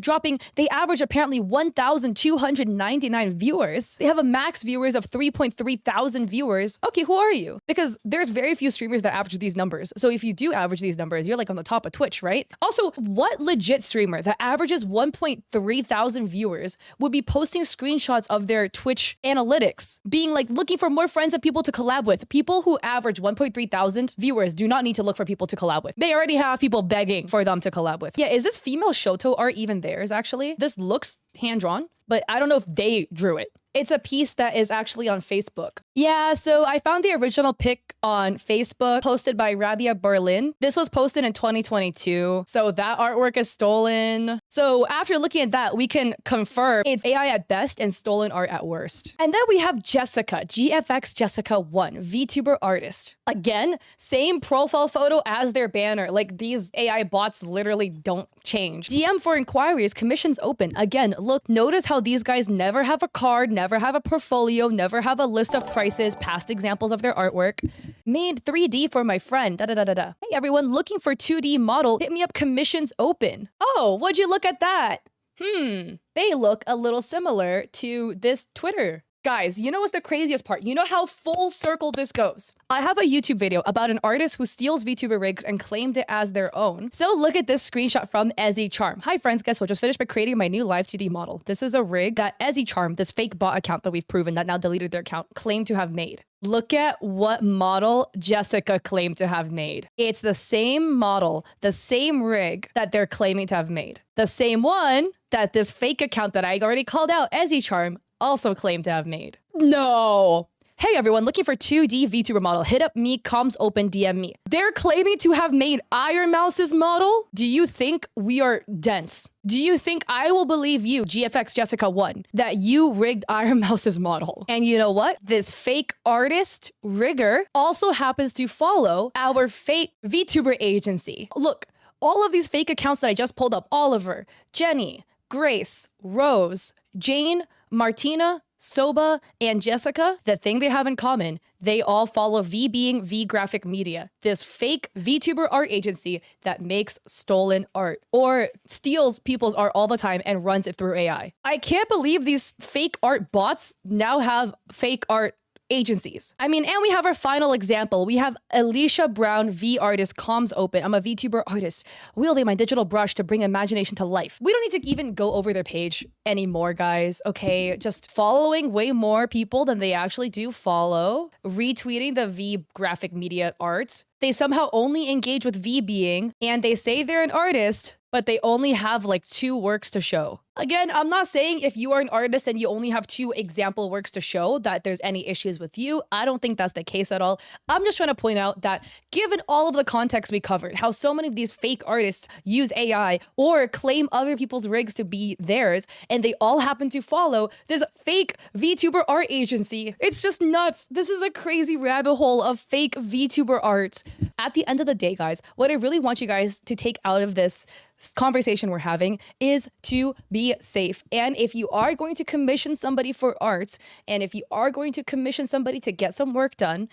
average apparently 1,299 viewers. They have a max viewers of 3.3 thousand viewers. Okay, who are you? Because there's very few streamers that average these numbers. So if you do average these numbers, you're like on the top of Twitch, right? Also, what legit streamer that averages 1.3 thousand viewers would be posting screenshots of their Twitch analytics, being like looking for more friends and people to collab with? People who average 1.3 thousand viewers do not need to look for people to collab with. They already have people begging for them to collab with. Yeah, is this female Shoto art even theirs, actually? This looks hand-drawn, but I don't know if they drew it. It's a piece that is actually on Facebook. Yeah, so I found the original pic on Facebook posted by Rabia Berlin. This was posted in 2022. So that artwork is stolen. So after looking at that, we can confirm it's AI at best and stolen art at worst. And then we have Jessica, GFX Jessica 1, VTuber artist. Again, same profile photo as their banner. Like these AI bots literally don't change. DM for inquiries, commissions open. Again, look, notice how these guys never have a card, never have a portfolio, never have a list of prices, past examples of their artwork. Made 3D for my friend, da da da da da. Hey everyone, looking for 2D model, hit me up, commissions open. Oh, would you look at that? They look a little similar to this Twitter. Guys, you know what's the craziest part? You know how full circle this goes? I have a YouTube video about an artist who steals VTuber rigs and claimed it as their own. So look at this screenshot from Ezzy Charm. Hi friends, guess what? Just finished by creating my new live 2D model. This is a rig that Ezzy Charm, this fake bot account that we've proven that now deleted their account, claimed to have made. Look at what model Jessica claimed to have made. It's the same model, the same rig that they're claiming to have made. The same one that this fake account that I already called out, Ezzy Charm, also claimed to have made. No. Hey everyone, looking for 2D VTuber model. Hit up me, comms open, DM me. They're claiming to have made Iron Mouse's model? Do you think we are dense? Do you think I will believe you, GFX Jessica 1, that you rigged Iron Mouse's model? And you know what? This fake artist rigger also happens to follow our fake VTuber agency. Look, all of these fake accounts that I just pulled up, Oliver, Jenny, Grace, Rose, Jane, Martina, Soba, and Jessica, the thing they have in common, they all follow V being V Graphic Media, this fake VTuber art agency that makes stolen art or steals people's art all the time and runs it through AI. I can't believe these fake art bots now have fake art agencies. I mean, and we have our final example. We have Alicia Brown, V artist, comms open. I'm a VTuber artist, wielding my digital brush to bring imagination to life. We don't need to even go over their page anymore, guys. Okay, just following way more people than they actually do follow, retweeting the V graphic media art. They somehow only engage with V being, and they say they're an artist, but they only have like 2 works to show. Again, I'm not saying if you are an artist and you only have 2 example works to show that there's any issues with you. I don't think that's the case at all. I'm just trying to point out that given all of the context we covered, how so many of these fake artists use AI or claim other people's rigs to be theirs, and they all happen to follow this fake VTuber art agency. It's just nuts. This is a crazy rabbit hole of fake VTuber art. At the end of the day, guys, what I really want you guys to take out of this conversation we're having is to be safe. And if you are going to commission somebody for art, and if you are going to commission somebody to get some work done,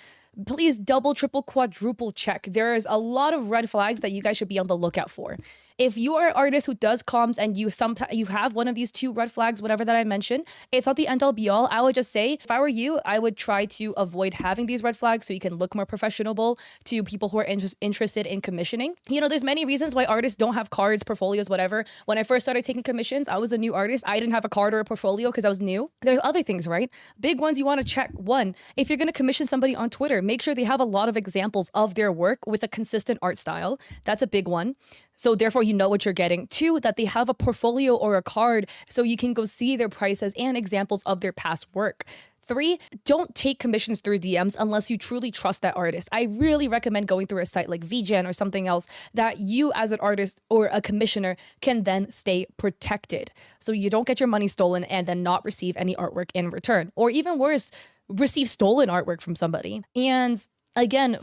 please double, triple, quadruple check. There is a lot of red flags that you guys should be on the lookout for. If you are an artist who does comms and you have one of these 2 red flags, whatever that I mentioned, it's not the end all be all. I would just say, if I were you, I would try to avoid having these red flags so you can look more professional to people who are interested in commissioning. You know, there's many reasons why artists don't have cards, portfolios, whatever. When I first started taking commissions, I was a new artist. I didn't have a card or a portfolio because I was new. There's other things, right? Big ones you want to check. 1, if you're going to commission somebody on Twitter, make sure they have a lot of examples of their work with a consistent art style. That's a big one. So therefore, you know what you're getting. 2, that they have a portfolio or a card so you can go see their prices and examples of their past work. 3, don't take commissions through DMs unless you truly trust that artist. I really recommend going through a site like VGen or something else that you as an artist or a commissioner can then stay protected. So you don't get your money stolen and then not receive any artwork in return. Or even worse, receive stolen artwork from somebody. And again,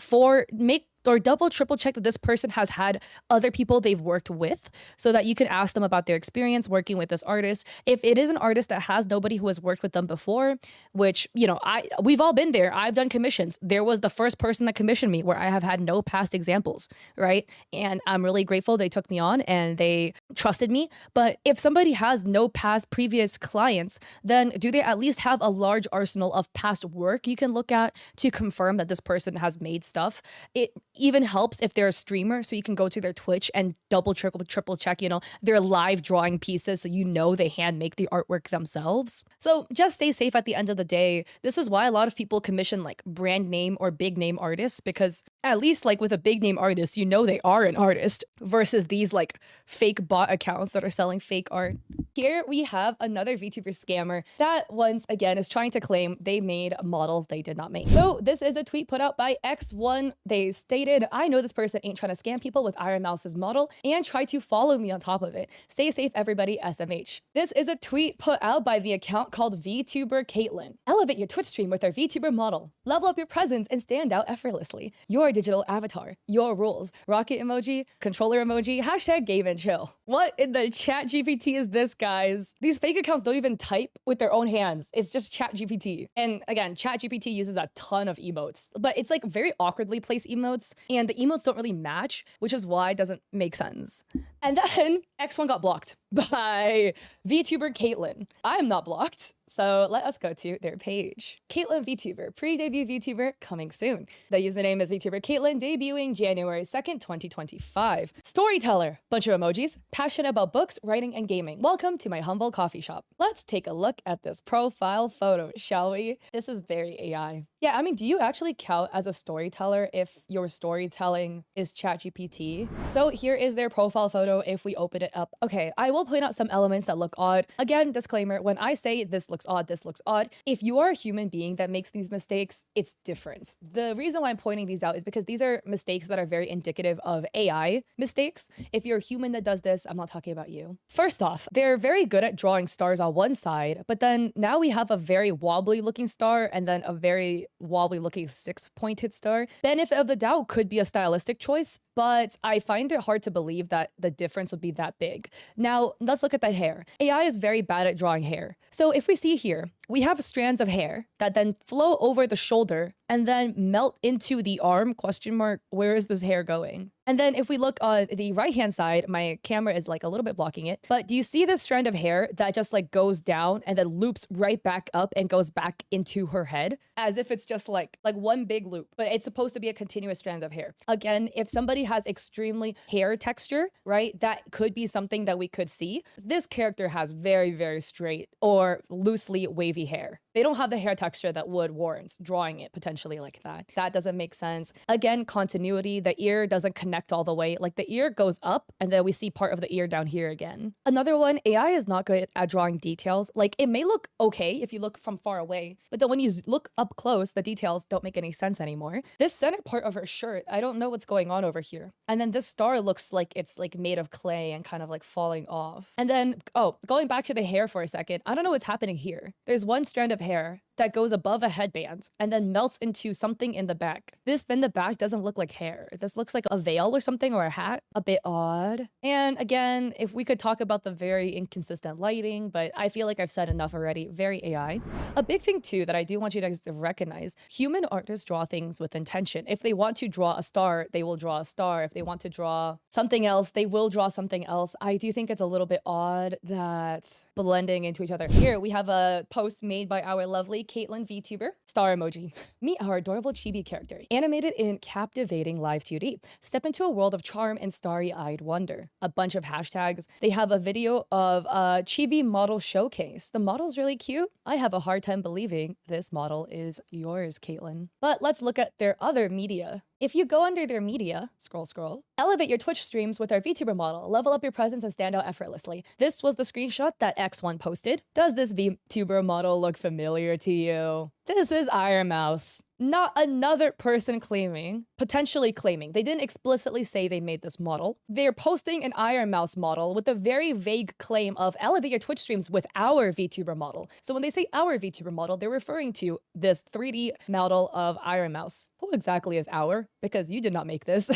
make or double, triple check that this person has had other people they've worked with so that you can ask them about their experience working with this artist. If it is an artist that has nobody who has worked with them before, which, you know, we've all been there. I've done commissions. There was the first person that commissioned me where I have had no past examples, right? And I'm really grateful they took me on and they trusted me. But if somebody has no past previous clients, then do they at least have a large arsenal of past work you can look at to confirm that this person has made stuff? It even helps if they're a streamer, so you can go to their Twitch and double, triple check, you know, their live drawing pieces so you know they hand make the artwork themselves. So just stay safe at the end of the day. This is why a lot of people commission like brand name or big name artists, because At least like with a big name artist, you know they are an artist versus these like fake bot accounts that are selling fake art. Here we have another VTuber scammer that once again is trying to claim they made models they did not make. So this is a tweet put out by X1. They stated, I know this person ain't trying to scam people with Iron Mouse's model and try to follow me on top of it. Stay safe, everybody, SMH. This is a tweet put out by the account called Vtuber Caitlin. Elevate your Twitch stream with our Vtuber model. Level up your presence and stand out effortlessly. Your digital avatar, your rules, rocket emoji, controller emoji, hashtag game and chill. What in the ChatGPT is this, guys? These fake accounts don't even type with their own hands. It's just ChatGPT. And again, ChatGPT uses a ton of emotes, but it's like very awkwardly placed emotes, and the emotes don't really match, which is why it doesn't make sense. And then X1 got blocked by VTuber Caitlin. I am not blocked. So let us go to their page. Caitlin VTuber, pre-debut VTuber coming soon. The username is VTuber Caitlin, debuting January 2nd, 2025. Storyteller, bunch of emojis, passionate about books, writing, and gaming. Welcome to my humble coffee shop. Let's take a look at this profile photo, shall we? This is very AI. Yeah, I mean, do you actually count as a storyteller if your storytelling is ChatGPT? So here is their profile photo if we open it up. Okay, I will point out some elements that look odd. Again, disclaimer, when I say this looks odd, this looks odd, if you are a human being that makes these mistakes, it's different. The reason why I'm pointing these out is because these are mistakes that are very indicative of AI mistakes. If you're a human that does this, I'm not talking about you. First off, they're very good at drawing stars on one side, but then now we have a very wobbly looking star and then a very wobbly looking 6-pointed star. Benefit of the doubt could be a stylistic choice, but I find it hard to believe that the difference would be that big. Now, let's look at the hair. AI is very bad at drawing hair. So if we see here, we have strands of hair that then flow over the shoulder and then melt into the arm, question mark, where is this hair going? And then if we look on the right-hand side, my camera is like a little bit blocking it, but do you see this strand of hair that just like goes down and then loops right back up and goes back into her head as if it's just like one big loop, but it's supposed to be a continuous strand of hair. Again, if somebody has extremely hair texture, right, that could be something that we could see. This character has very, very straight or loosely wavy hair. They don't have the hair texture that would warrant drawing it potentially like that. That doesn't make sense. Again, continuity, the ear doesn't connect all the way. Like the ear goes up and then we see part of the ear down here again. Another one, AI is not good at drawing details. Like it may look okay if you look from far away, but then when you look up close, the details don't make any sense anymore. This center part of her shirt, I don't know what's going on over here. And then this star looks like it's like made of clay and kind of like falling off. And then, oh, going back to the hair for a second, I don't know what's happening here. There's one strand of hair that goes above a headband and then melts into something in the back. This in the back doesn't look like hair. This looks like a veil or something or a hat. A bit odd. And again, if we could talk about the very inconsistent lighting, but I feel like I've said enough already. Very AI. A big thing too that I do want you guys to recognize, human artists draw things with intention. If they want to draw a star, they will draw a star. If they want to draw something else, they will draw something else. I do think it's a little bit odd that blending into each other. Here we have a post made by our lovely Caitlin VTuber, star emoji. Meet our adorable chibi character, animated in captivating live 2D. Step into a world of charm and starry-eyed wonder. A bunch of hashtags. They have a video of a chibi model showcase. The model's really cute. I have a hard time believing this model is yours, Caitlin. But let's look at their other media. If you go under their media, scroll, elevate your Twitch streams with our VTuber model, level up your presence and stand out effortlessly. This was the screenshot that X1 posted. Does this VTuber model look familiar to you? This is Iron Mouse. Not another person claiming, potentially claiming. They didn't explicitly say they made this model. They're posting an Iron Mouse model with a very vague claim of elevate your Twitch streams with our VTuber model. So when they say our VTuber model, they're referring to this 3D model of Iron Mouse. Who exactly is our? Because you did not make this.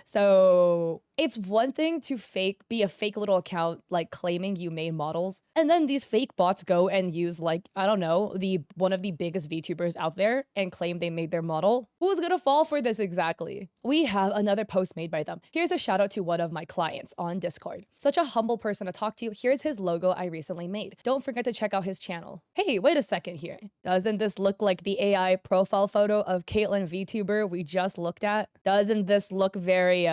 So it's one thing to be a fake little account, like claiming you made models. And then these fake bots go and use like, I don't know, one of the biggest VTubers out there and claim they made their model. Who's gonna fall for this exactly? We have another post made by them. Here's a shout out to one of my clients on Discord. Such a humble person to talk to. Here's his logo I recently made. Don't forget to check out his channel. Hey, wait a second here. Doesn't this look like the AI profile photo of Caitlin VTuber we just looked at? Doesn't this look very,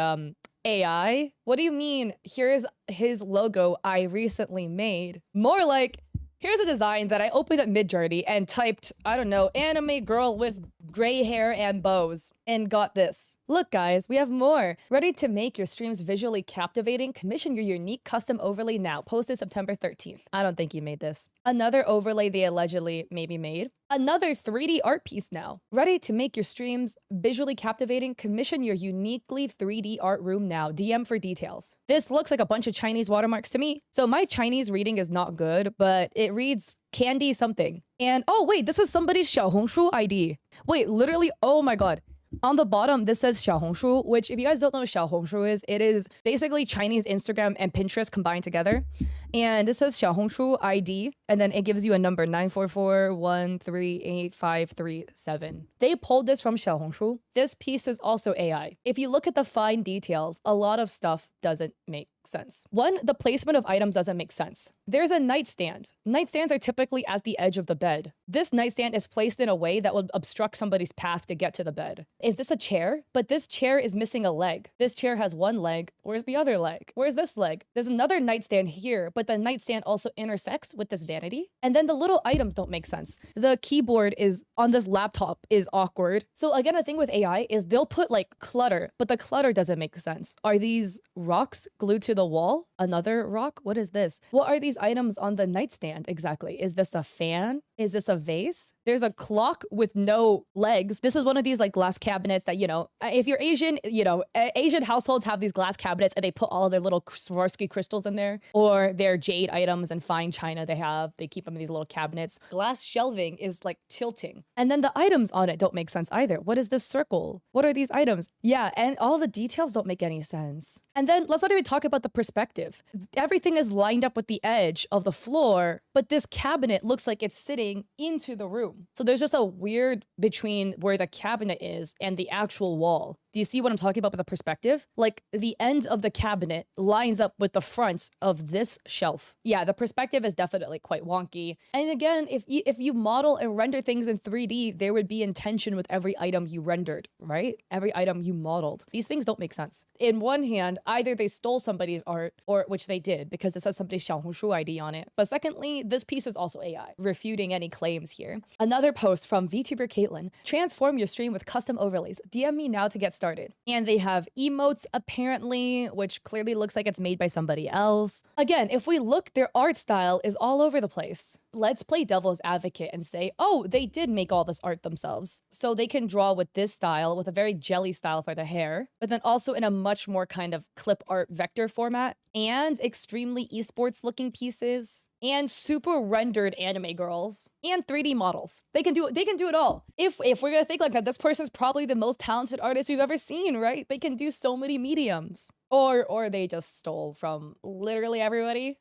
AI? What do you mean? Here's his logo I recently made. More like, here's a design that I opened at Midjourney and typed, I don't know, anime girl with gray hair and bows and got this. Look guys, we have more. Ready to make your streams visually captivating? Commission your unique custom overlay now. Posted September 13th. I don't think you made this. Another overlay they allegedly maybe made. Another 3D art piece now. Ready to make your streams visually captivating? Commission your uniquely 3D art room now. DM for details. This looks like a bunch of Chinese watermarks to me. So my Chinese reading is not good, but it reads candy something. And oh wait, this is somebody's xiaohongshu ID. Wait, literally, oh my god. On the bottom, this says xiaohongshu, which if you guys don't know what xiaohongshu is, it is basically Chinese Instagram and Pinterest combined together. And this says xiaohongshu ID, and then it gives you a number 944138537. They pulled this from xiaohongshu. This piece is also AI. If you look at the fine details, a lot of stuff doesn't make sense. One, the placement of items doesn't make sense. There's a nightstand. Nightstands are typically at the edge of the bed. This nightstand is placed in a way that would obstruct somebody's path to get to the bed. Is this a chair? But this chair is missing a leg. This chair has one leg. Where's the other leg? Where's this leg? There's another nightstand here, but the nightstand also intersects with this vanity. And then the little items don't make sense. The keyboard is on this laptop is awkward. So again, the thing with AI is they'll put like clutter, but the clutter doesn't make sense. Are these rocks glued to the wall? Another rock? What is this? What are these items on the nightstand exactly? Is this a fan? Is this a vase? There's a clock with no legs. This is one of these like glass cabinets that, you know, if you're Asian, you know, Asian households have these glass cabinets and they put all of their little Swarovski crystals in there, or their jade items and fine china they keep them in these little cabinets. Glass shelving is like tilting. And then the items on it don't make sense either. What is this circle? What are these items? Yeah, and all the details don't make any sense. And then let's not even talk about the perspective. Everything is lined up with the edge of the floor, but this cabinet looks like it's sitting into the room. So there's just a weird between where the cabinet is and the actual wall. Do you see what I'm talking about with the perspective? Like the end of the cabinet lines up with the front of this shelf. Yeah, the perspective is definitely quite wonky. And again, if you model and render things in 3D, there would be intention with every item you rendered, right? Every item you modeled. These things don't make sense. In one hand, either they stole somebody's art, or which they did because it says somebody's xiaohongshu ID on it. But secondly, this piece is also AI, refuting any claims here. Another post from VTuber Caitlin. Transform your stream with custom overlays. DM me now to get started. And they have emotes apparently, which clearly looks like it's made by somebody else. Again, if we look, their art style is all over the place. Let's play devil's advocate and say, oh, they did make all this art themselves. So they can draw with this style, with a very jelly style for the hair, but then also in a much more kind of clip art vector format, and extremely esports looking pieces, and super rendered anime girls, and 3D models. They can do it all. If we're gonna think like that, this person's probably the most talented artist we've ever seen, right? They can do so many mediums. Or they just stole from literally everybody.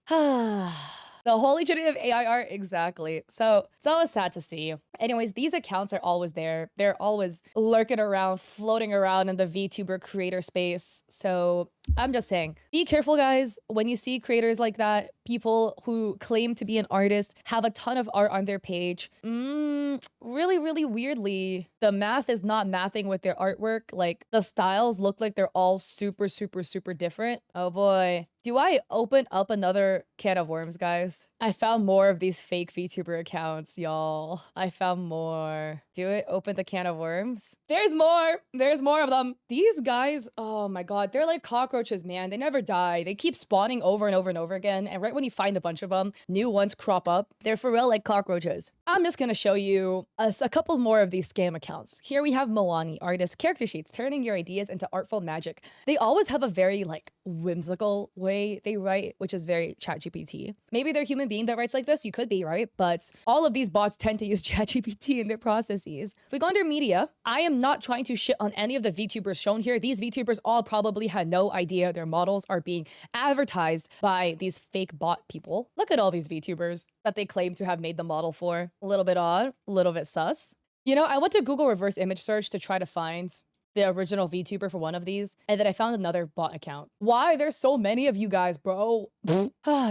The wholly generative AI art, exactly. So it's always sad to see. Anyways, these accounts are always there. They're always lurking around, floating around in the VTuber creator space. So I'm just saying, be careful, guys. When you see creators like that, people who claim to be an artist, have a ton of art on their page. Really, really weirdly, the math is not mathing with their artwork. Like the styles look like they're all super, super, super different. Oh boy. Do I open up another can of worms, guys? I found more of these fake VTuber accounts, y'all. I found more. Do it? Open the can of worms? There's more. There's more of them. These guys, oh my god, they're like cockroaches, man. They never die. They keep spawning over and over and over again. And right when you find a bunch of them, new ones crop up. They're for real like cockroaches. I'm just gonna show you a couple more of these scam accounts. Here we have Moani, artist, character sheets, turning your ideas into artful magic. They always have a very like whimsical way they write, which is very ChatGPT. Maybe they're a human being that writes like this. You could be, right? But all of these bots tend to use ChatGPT in their processes. If we go under media, I am not trying to shit on any of the VTubers shown here. These VTubers all probably had no idea their models are being advertised by these fake bot people. Look at all these VTubers that they claim to have made the model for. A little bit odd, a little bit sus. You know, I went to Google reverse image search to try to find the original VTuber for one of these, and then I found another bot account. Why there's so many of you guys, bro?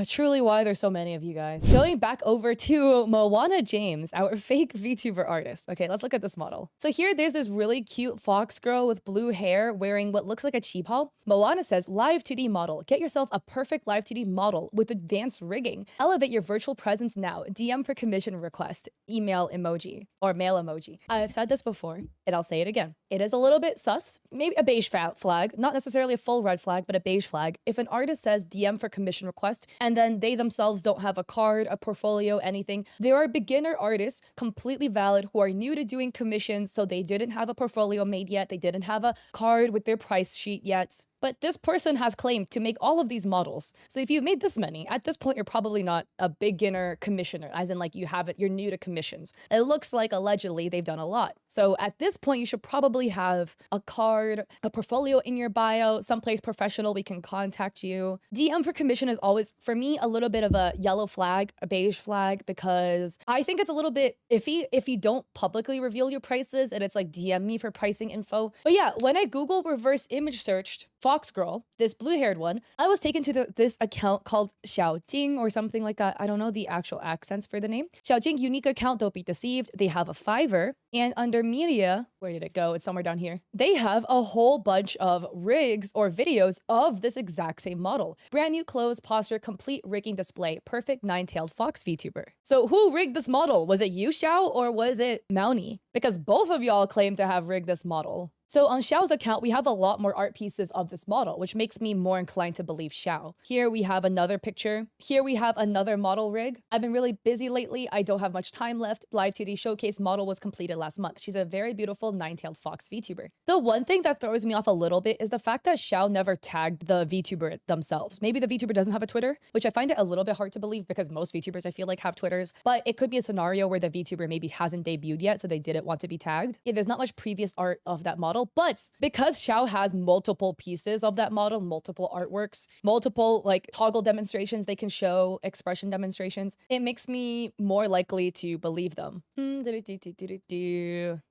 Truly why there's so many of you guys. Going back over to Moana James, our fake VTuber artist. Okay, let's look at this model. So here there's this really cute fox girl with blue hair wearing what looks like a cheephole. Moana says, live 2D model. Get yourself a perfect live 2D model with advanced rigging. Elevate your virtual presence now. DM for commission request. Email emoji or mail emoji. I've said this before and I'll say it again. It is a little bit sus, maybe a beige flag, not necessarily a full red flag, but a beige flag. If an artist says DM for commission request and then they themselves don't have a card, a portfolio, anything, there are beginner artists, completely valid, who are new to doing commissions, so they didn't have a portfolio made yet, they didn't have a card with their price sheet yet. But this person has claimed to make all of these models. So if you've made this many, at this point, you're probably not a beginner commissioner, as in like you're new to commissions. It looks like allegedly they've done a lot. So at this point, you should probably have a card, a portfolio in your bio, someplace professional we can contact you. DM for commission is always, for me, a little bit of a yellow flag, a beige flag, because I think it's a little bit iffy if you don't publicly reveal your prices and it's like DM me for pricing info. But yeah, when I Google reverse image searched Fox Girl, this blue-haired one, I was taken to this account called Xiaojing or something like that. I don't know the actual accents for the name. Xiaojing unique account, don't be deceived. They have a Fiverr, and under media, where did it go? It's somewhere down here. They have a whole bunch of rigs or videos of this exact same model. Brand new clothes, posture, complete rigging display, perfect nine-tailed fox VTuber. So who rigged this model? Was it you, Xiao, or was it Mounty? Because both of y'all claim to have rigged this model. So on Xiao's account, we have a lot more art pieces of this model, which makes me more inclined to believe Xiao. Here we have another picture. Here we have another model rig. I've been really busy lately. I don't have much time left. Live 2D showcase model was completed last month. She's a very beautiful nine-tailed fox VTuber. The one thing that throws me off a little bit is the fact that Xiao never tagged the VTuber themselves. Maybe the VTuber doesn't have a Twitter, which I find it a little bit hard to believe because most VTubers I feel like have Twitters, but it could be a scenario where the VTuber maybe hasn't debuted yet, so they didn't want to be tagged. Yeah, there's not much previous art of that model, but because Xiao has multiple pieces of that model, multiple artworks, multiple like toggle demonstrations they can show, expression demonstrations, it makes me more likely to believe them.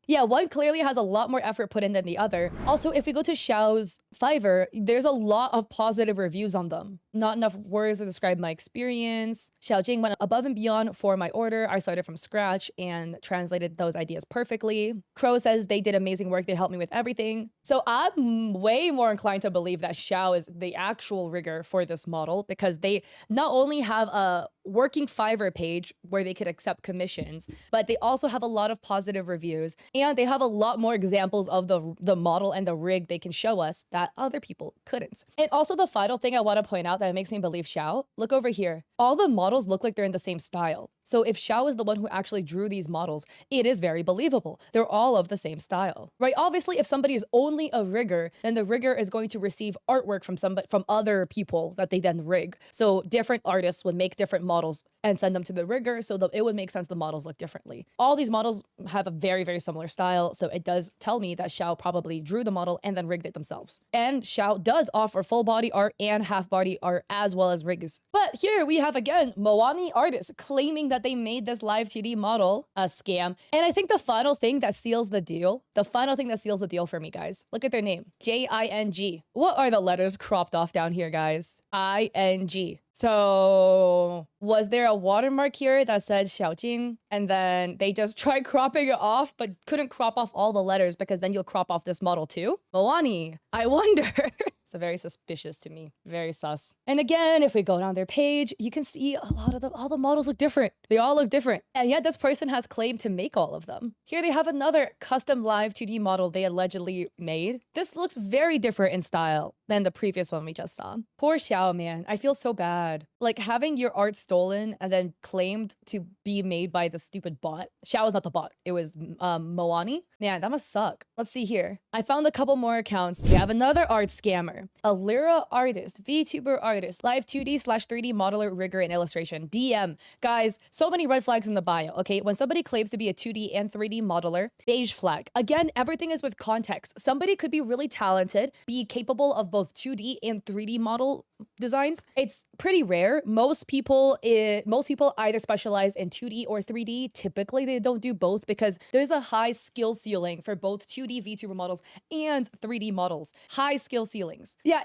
Yeah, one clearly has a lot more effort put in than the other. Also, if we go to Xiao's Fiverr, there's a lot of positive reviews on them. Not enough words to describe my experience. Xiaojing went above and beyond for my order. I started from scratch and translated those ideas perfectly. Crow says they did amazing work. They helped me with everything. So I'm way more inclined to believe that Xiao is the actual rigger for this model because they not only have a working Fiverr page where they could accept commissions, but they also have a lot of positive reviews and they have a lot more examples of the model and the rig they can show us that other people couldn't. And also the final thing I want to point out that makes me believe Xiao, look over here. All the models look like they're in the same style. So if Xiao is the one who actually drew these models, it is very believable. They're all of the same style, right? Obviously, if somebody is only a rigger, then the rigger is going to receive artwork from other people that they then rig. So different artists would make different models and send them to the rigger, so that it would make sense the models look differently. All these models have a very, very similar style, so it does tell me that Xiao probably drew the model and then rigged it themselves. And Xiao does offer full body art and half body art as well as rigs. But here we have again Moani artists claiming that they made this live 2D model a scam. And I think the final thing that seals the deal, for me, guys, look at their name, J-I-N-G. What are the letters cropped off down here, guys? I-N-G. So was there a watermark here that said Xiaojing and then they just tried cropping it off but couldn't crop off all the letters because then you'll crop off this model too? Moani, I wonder. So very suspicious to me, very sus. And again, if we go down their page, you can see a lot of all the models look different. They all look different. And yet this person has claimed to make all of them. Here they have another custom live 2D model they allegedly made. This looks very different in style than the previous one we just saw. Poor Xiao, man. I feel so bad. Like having your art stolen and then claimed to be made by the stupid bot. Xiao is not the bot. It was Moani. Man, that must suck. Let's see here. I found a couple more accounts. We have another art scammer. A Lyra artist, VTuber artist, live 2D/3D modeler, rigger, and illustration. DM. Guys, so many red flags in the bio, okay? When somebody claims to be a 2D and 3D modeler, beige flag. Again, everything is with context. Somebody could be really talented, be capable of both 2D and 3D model designs. It's pretty rare. Most people either specialize in 2D or 3D. Typically, they don't do both because there's a high skill ceiling for both 2D VTuber models and 3D models. High skill ceilings. things. Yeah,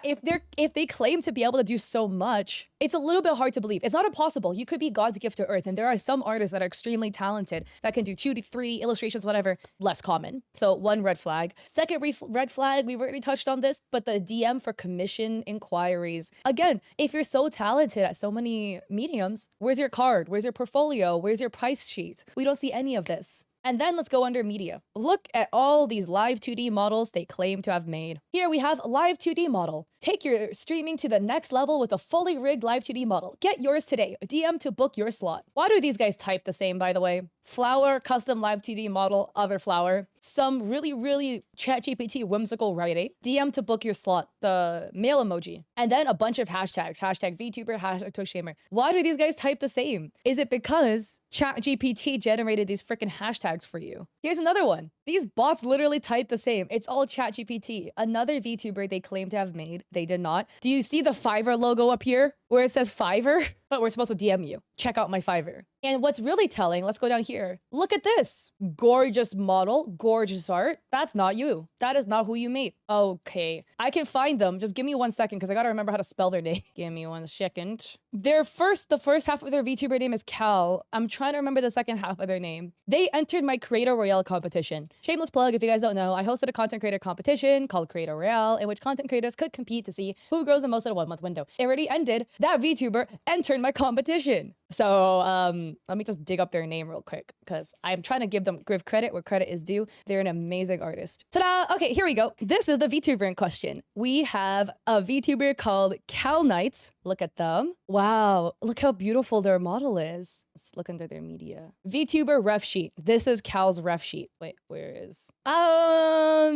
if they claim to be able to do so much, it's a little bit hard to believe. It's not impossible. You could be God's gift to earth, and there are some artists that are extremely talented that can do 2 to 3 illustrations, whatever. Less common. So one red flag. Second red flag, we've already touched on this, but the DM for commission inquiries. Again, if you're so talented at so many mediums, where's your card? Where's your portfolio? Where's your price sheet? We don't see any of this. And then let's go under media. Look at all these live 2D models they claim to have made. Here we have live 2D model. Take your streaming to the next level with a fully rigged live 2D model. Get yours today. DM to book your slot. Why do these guys type the same, by the way? Flower, custom live 2D model, other flower. Some really ChatGPT whimsical writing. DM to book your slot. The mail emoji. And then a bunch of hashtags. Hashtag VTuber, hashtag Toshamer. Why do these guys type the same? Is it because ChatGPT generated these freaking hashtags for you? Here's another one. These bots literally type the same. It's all ChatGPT. Another VTuber they claim to have made. They did not. Do you see the Fiverr logo up here where it says Fiverr? But we're supposed to DM you. Check out my Fiverr. And what's really telling, let's go down here. Look at this. Gorgeous model, gorgeous art. That's not you. That is not who you made. Okay. I can find them. Just give me 1 second because I got to remember how to spell their name. Give me 1 second. The first half of their VTuber name is Cal. I'm trying to remember the second half of their name. They entered my Creator Royale competition. Shameless plug, if you guys don't know, I hosted a content creator competition called Creator Royale in which content creators could compete to see who grows the most in a 1-month window. It already ended. That VTuber entered my competition. So let me just dig up their name real quick because I'm trying to give credit where credit is due. They're an amazing artist. Ta-da! Okay, here we go. This is the VTuber in question. We have a VTuber called Cal Knights. Look at them. Wow, look how beautiful their model is. Let's look under their media. VTuber ref sheet. This is Cal's ref sheet. Wait, where is?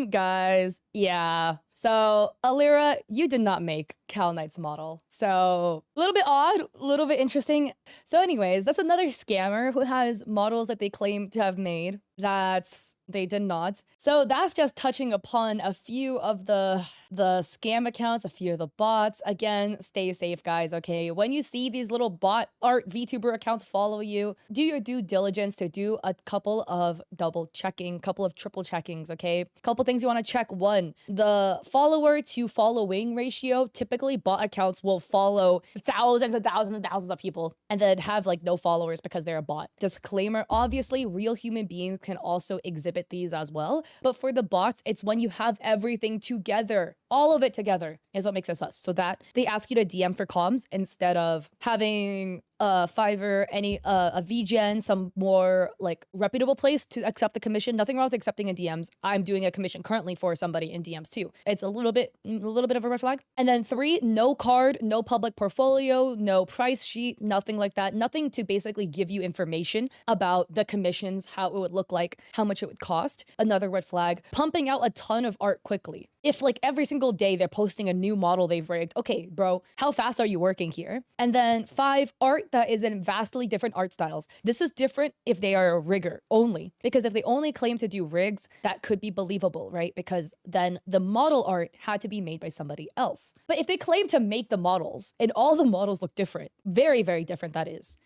Guys, yeah. So, Alira, you did not make Cal Knight's model. So, a little bit odd, a little bit interesting. So anyways, that's another scammer who has models that they claim to have made that they did not. So that's just touching upon a few of the scam accounts, a few of the bots. Again, stay safe, guys, okay? When you see these little bot art VTuber accounts follow you, do your due diligence to do a couple of double checking, couple of triple checkings, okay? Couple things you want to check. One, the follower to following ratio. Typically, bot accounts will follow thousands and thousands and thousands of people and then have like no followers because they're a bot. Disclaimer, obviously, real human beings can also exhibit these as well. But for the bots, it's when you have everything together. All of it together is what makes it sus. So that they ask you to DM for comms instead of having Fiverr, a VGen, some more like reputable place to accept the commission. Nothing wrong with accepting in DMs. I'm doing a commission currently for somebody in DMs too. It's a little bit of a red flag. And then 3, no card, no public portfolio, no price sheet, nothing like that. Nothing to basically give you information about the commissions, how it would look like, how much it would cost. Another red flag. Pumping out a ton of art quickly. If like every single day they're posting a new model they've rigged, okay, bro, how fast are you working here? And then 5, art that is in vastly different art styles. This is different if they are a rigger only, because if they only claim to do rigs, that could be believable, right? Because then the model art had to be made by somebody else. But if they claim to make the models and all the models look different, very, very different that is.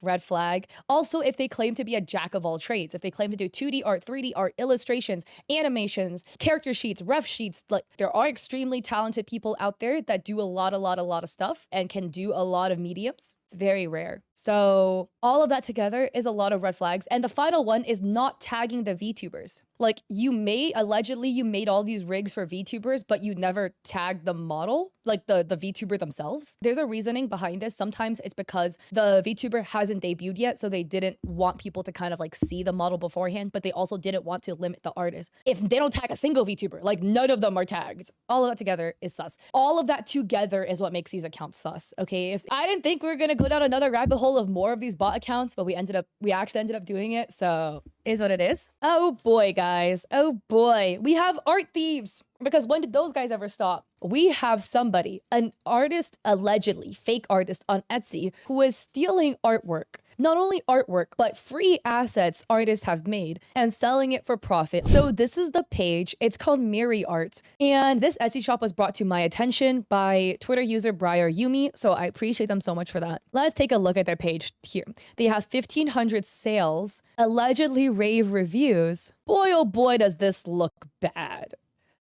Red flag. Also, if they claim to be a jack of all trades, if they claim to do 2D art, 3D art, illustrations, animations, character sheets, ref sheets, like there are extremely talented people out there that do a lot of stuff and can do a lot of mediums. It's very rare. So all of that together is a lot of red flags. And the final one is not tagging the VTubers. Like allegedly you made all these rigs for VTubers, but you never tagged the model, like the VTuber themselves. There's a reasoning behind this. Sometimes it's because the VTuber hasn't debuted yet, so they didn't want people to kind of like see the model beforehand, but they also didn't want to limit the artist. If they don't tag a single VTuber, like none of them are tagged. All of that together is sus. All of that together is what makes these accounts sus, okay? If I didn't think we were gonna go down another rabbit hole of more of these bot accounts, but we actually ended up doing it, so is what it is. Oh boy, guys. Oh boy. We have art thieves. Because when did those guys ever stop? We have somebody, an artist, allegedly fake artist on Etsy, who is stealing artwork. Not only artwork, but free assets artists have made and selling it for profit. So this is the page. It's called Miri Art. And this Etsy shop was brought to my attention by Twitter user Briar Yumi. So I appreciate them so much for that. Let's take a look at their page here. They have 1,500 sales, allegedly rave reviews. Boy, oh boy, does this look bad.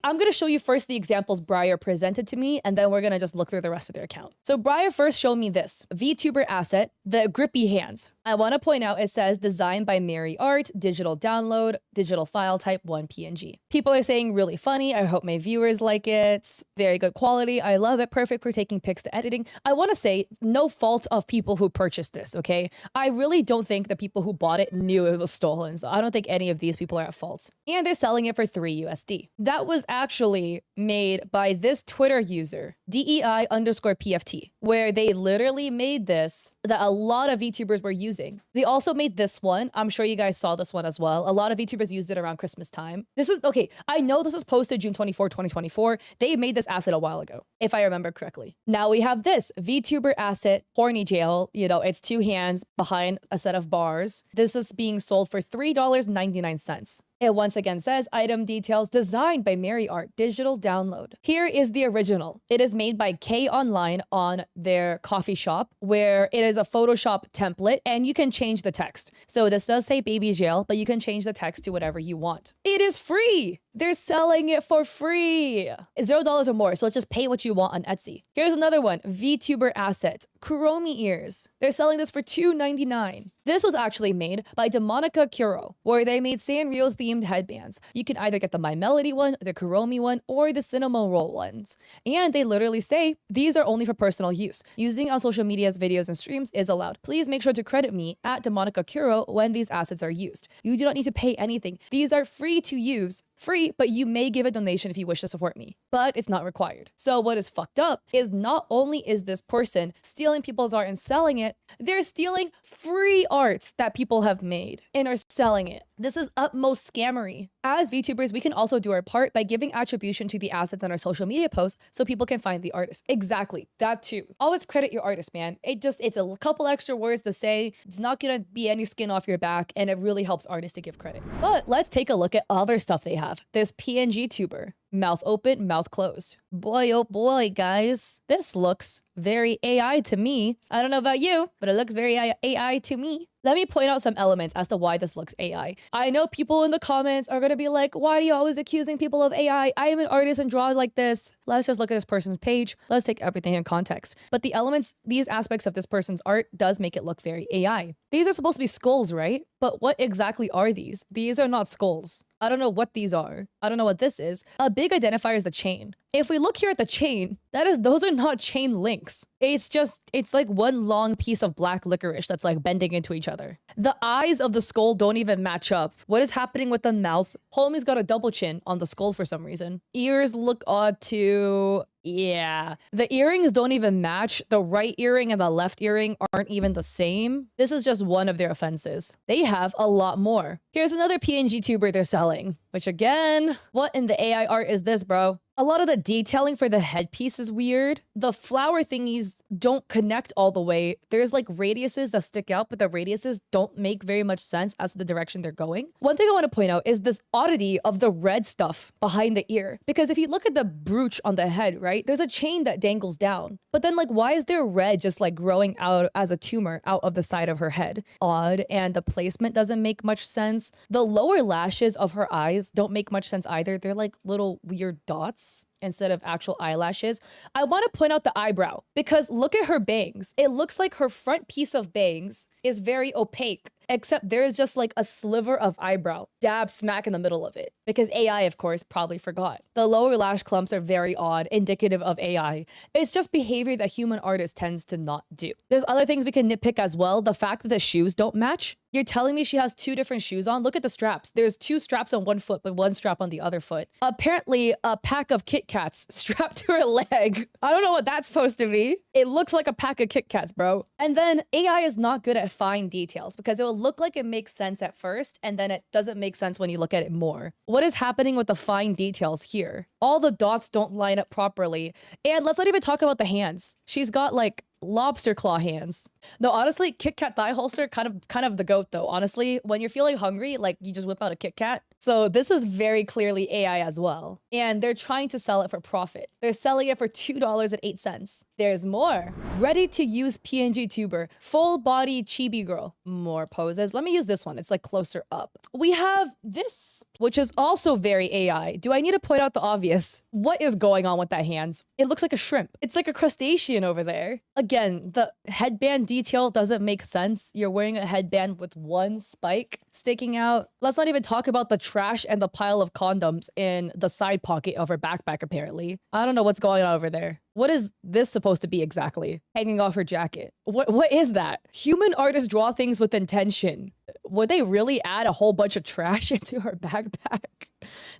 I'm going to show you first the examples Briar presented to me, and then we're going to just look through the rest of their account. So Briar first showed me this VTuber asset, the grippy hands. I want to point out it says designed by Mary Art, digital download, digital file type 1 PNG. People are saying really funny. I hope my viewers like it. Very good quality. I love it. Perfect for taking pics to editing. I want to say no fault of people who purchased this, okay? I really don't think the people who bought it knew it was stolen. So I don't think any of these people are at fault. And they're selling it for 3 USD. That was actually made by this Twitter user, DEI_PFT, where they literally made this that a lot of VTubers were using. They also made this one. I'm sure you guys saw this one as well. A lot of VTubers used it around Christmas time. This is, okay, I know this was posted June 24, 2024. They made this asset a while ago, if I remember correctly. Now we have this VTuber asset, horny jail. You know, it's 2 hands behind a set of bars. This is being sold for $3.99. It once again says item details designed by Mary Art, digital download. Here is the original. It is made by K Online on their coffee shop, where it is a Photoshop template and you can change the text. So this does say baby jail, but you can change the text to whatever you want. It is free. They're selling it for free. $0 or more. So let's just pay what you want on Etsy. Here's another one. VTuber asset, Kuromi ears. They're selling this for $2.99. This was actually made by Demonica Kuro, where they made Sanrio themed headbands. You can either get the My Melody one, the Kuromi one, or the Cinema Roll ones. And they literally say, these are only for personal use. Using on social media's videos and streams is allowed. Please make sure to credit me at Demonica Kuro when these assets are used. You do not need to pay anything. These are free to use. Free, but you may give a donation if you wish to support me, but it's not required. So what is fucked up is not only is this person stealing people's art and selling it, they're stealing free art that people have made and are selling it. This is utmost scammery. As VTubers, we can also do our part by giving attribution to the assets on our social media posts so people can find the artist. Exactly, that too. Always credit your artist, man. It's a couple extra words to say. It's not gonna be any skin off your back, and it really helps artists to give credit. But let's take a look at other stuff they have. This PNG tuber, mouth open, mouth closed. Boy, oh boy, guys. This looks very AI to me. I don't know about you, but it looks very AI to me. Let me point out some elements as to why this looks AI. I know people in the comments are going to be like, why do you always accusing people of AI? I am an artist and draw like this. Let's just look at this person's page. Let's take everything in context. But the elements, these aspects of this person's art does make it look very AI. These are supposed to be skulls, right? But what exactly are these? These are not skulls. I don't know what these are. I don't know what this is. A big identifier is the chain. If we look here at the chain, those are not chain links. It's like one long piece of black licorice that's like bending into each other. The eyes of the skull don't even match up. What is happening with the mouth? Homie's got a double chin on the skull for some reason. Ears look odd too. Yeah, the earrings don't even match. The right earring and the left earring aren't even the same. This is just one of their offenses. They have a lot more. Here's another PNG tuber they're selling, which again, what in the AI art is this, bro? A lot of the detailing for the headpiece is weird. The flower thingies don't connect all the way. There's like radiuses that stick out, but the radiuses don't make very much sense as to the direction they're going. One thing I want to point out is this oddity of the red stuff behind the ear. Because if you look at the brooch on the head, right, there's a chain that dangles down. But then like, why is there red just like growing out as a tumor out of the side of her head? Odd. And the placement doesn't make much sense. The lower lashes of her eyes don't make much sense either. They're like little weird dots instead of actual eyelashes. I want to point out the eyebrow because look at her bangs. It looks like her front piece of bangs is very opaque, except there's just like a sliver of eyebrow dab smack in the middle of it because AI, of course, probably forgot. The lower lash clumps are very odd, indicative of AI. It's just behavior that human artists tends to not do. There's other things we can nitpick as well. The fact that the shoes don't match. You're telling me she has 2 different shoes on? Look at the straps. There's 2 straps on one foot, but 1 strap on the other foot. Apparently, a pack of Kit Kats strapped to her leg. I don't know what that's supposed to be. It looks like a pack of Kit Kats, bro. And then AI is not good at fine details because it will look like it makes sense at first, and then it doesn't make sense when you look at it more. What is happening with the fine details here? All the dots don't line up properly. And let's not even talk about the hands. She's got like lobster claw hands. No, honestly, Kit Kat thigh holster, kind of the goat though. Honestly, when you're feeling hungry, like you just whip out a Kit Kat So this is very clearly AI as well. And they're trying to sell it for profit. They're selling it for $2.08. There's more. Ready to use PNG tuber, full body chibi girl. More poses. Let me use this one. It's like closer up. We have this, which is also very AI. Do I need to point out the obvious? What is going on with that hands? It looks like a shrimp. It's like a crustacean over there. Again, the headband detail doesn't make sense. You're wearing a headband with one spike sticking out. Let's not even talk about the trash and the pile of condoms in the side pocket of her backpack, apparently. I don't know what's going on over there. What is this supposed to be exactly? Hanging off her jacket. What is that? Human artists draw things with intention. Would they really add a whole bunch of trash into her backpack?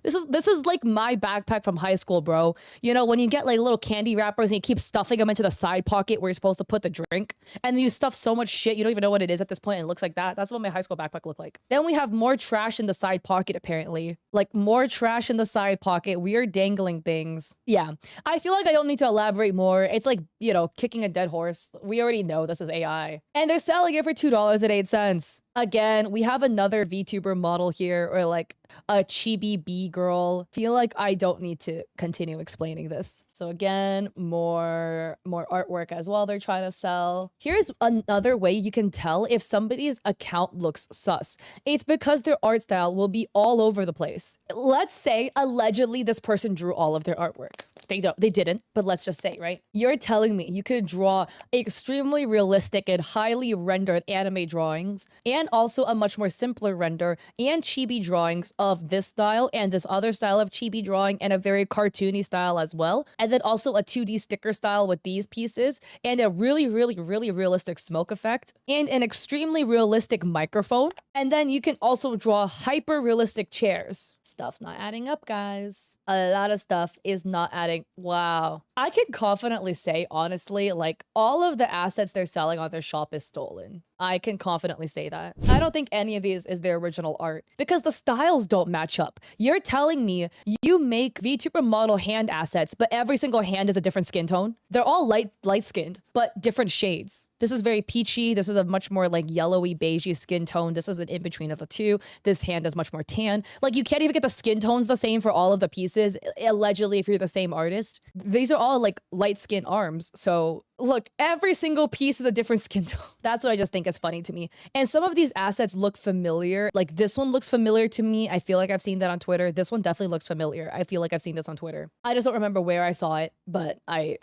This is like my backpack from high school, bro. You know, when you get like little candy wrappers and you keep stuffing them into the side pocket where you're supposed to put the drink, and then you stuff so much shit you don't even know what it is at this point and it looks like that. That's what my high school backpack looked like. Then we have more trash in the side pocket, apparently. Like more trash in the side pocket, weird dangling things. Yeah, I feel like I don't need to elaborate more. It's like, you know, kicking a dead horse. We already know this is AI. And they're selling it for $2.08. Again, we have another VTuber model here, or like a chibi bee girl. Feel like I don't need to continue explaining this. So again, more artwork as well they're trying to sell. Here's another way you can tell if somebody's account looks sus. It's because their art style will be all over the place. Let's say allegedly this person drew all of their artwork. They didn't, but let's just say, right? You're telling me you could draw extremely realistic and highly rendered anime drawings, and also a much more simpler render and chibi drawings of this style and this other style of chibi drawing, and a very cartoony style as well. And then also a 2D sticker style with these pieces, and a really realistic smoke effect, and an extremely realistic microphone. And then you can also draw hyper realistic chairs. Stuff's not adding up, guys. A lot of stuff is not adding. Wow. I can confidently say, honestly, like all of the assets they're selling on their shop is stolen. I can confidently say that. I don't think any of these is their original art because the styles don't match up. You're telling me you make VTuber model hand assets, but every single hand is a different skin tone. They're all light-skinned, but different shades. This is very peachy. This is a much more like yellowy, beigey skin tone. This is an in-between of the two. This hand is much more tan. Like you can't even get the skin tones the same for all of the pieces, allegedly, if you're the same artist. These are all like light skin arms. So look, every single piece is a different skin tone. That's what I just think is funny to me. And some of these assets look familiar. Like this one looks familiar to me. I feel like I've seen that on Twitter. This one definitely looks familiar. I feel like I've seen this on Twitter. I just don't remember where I saw it, but I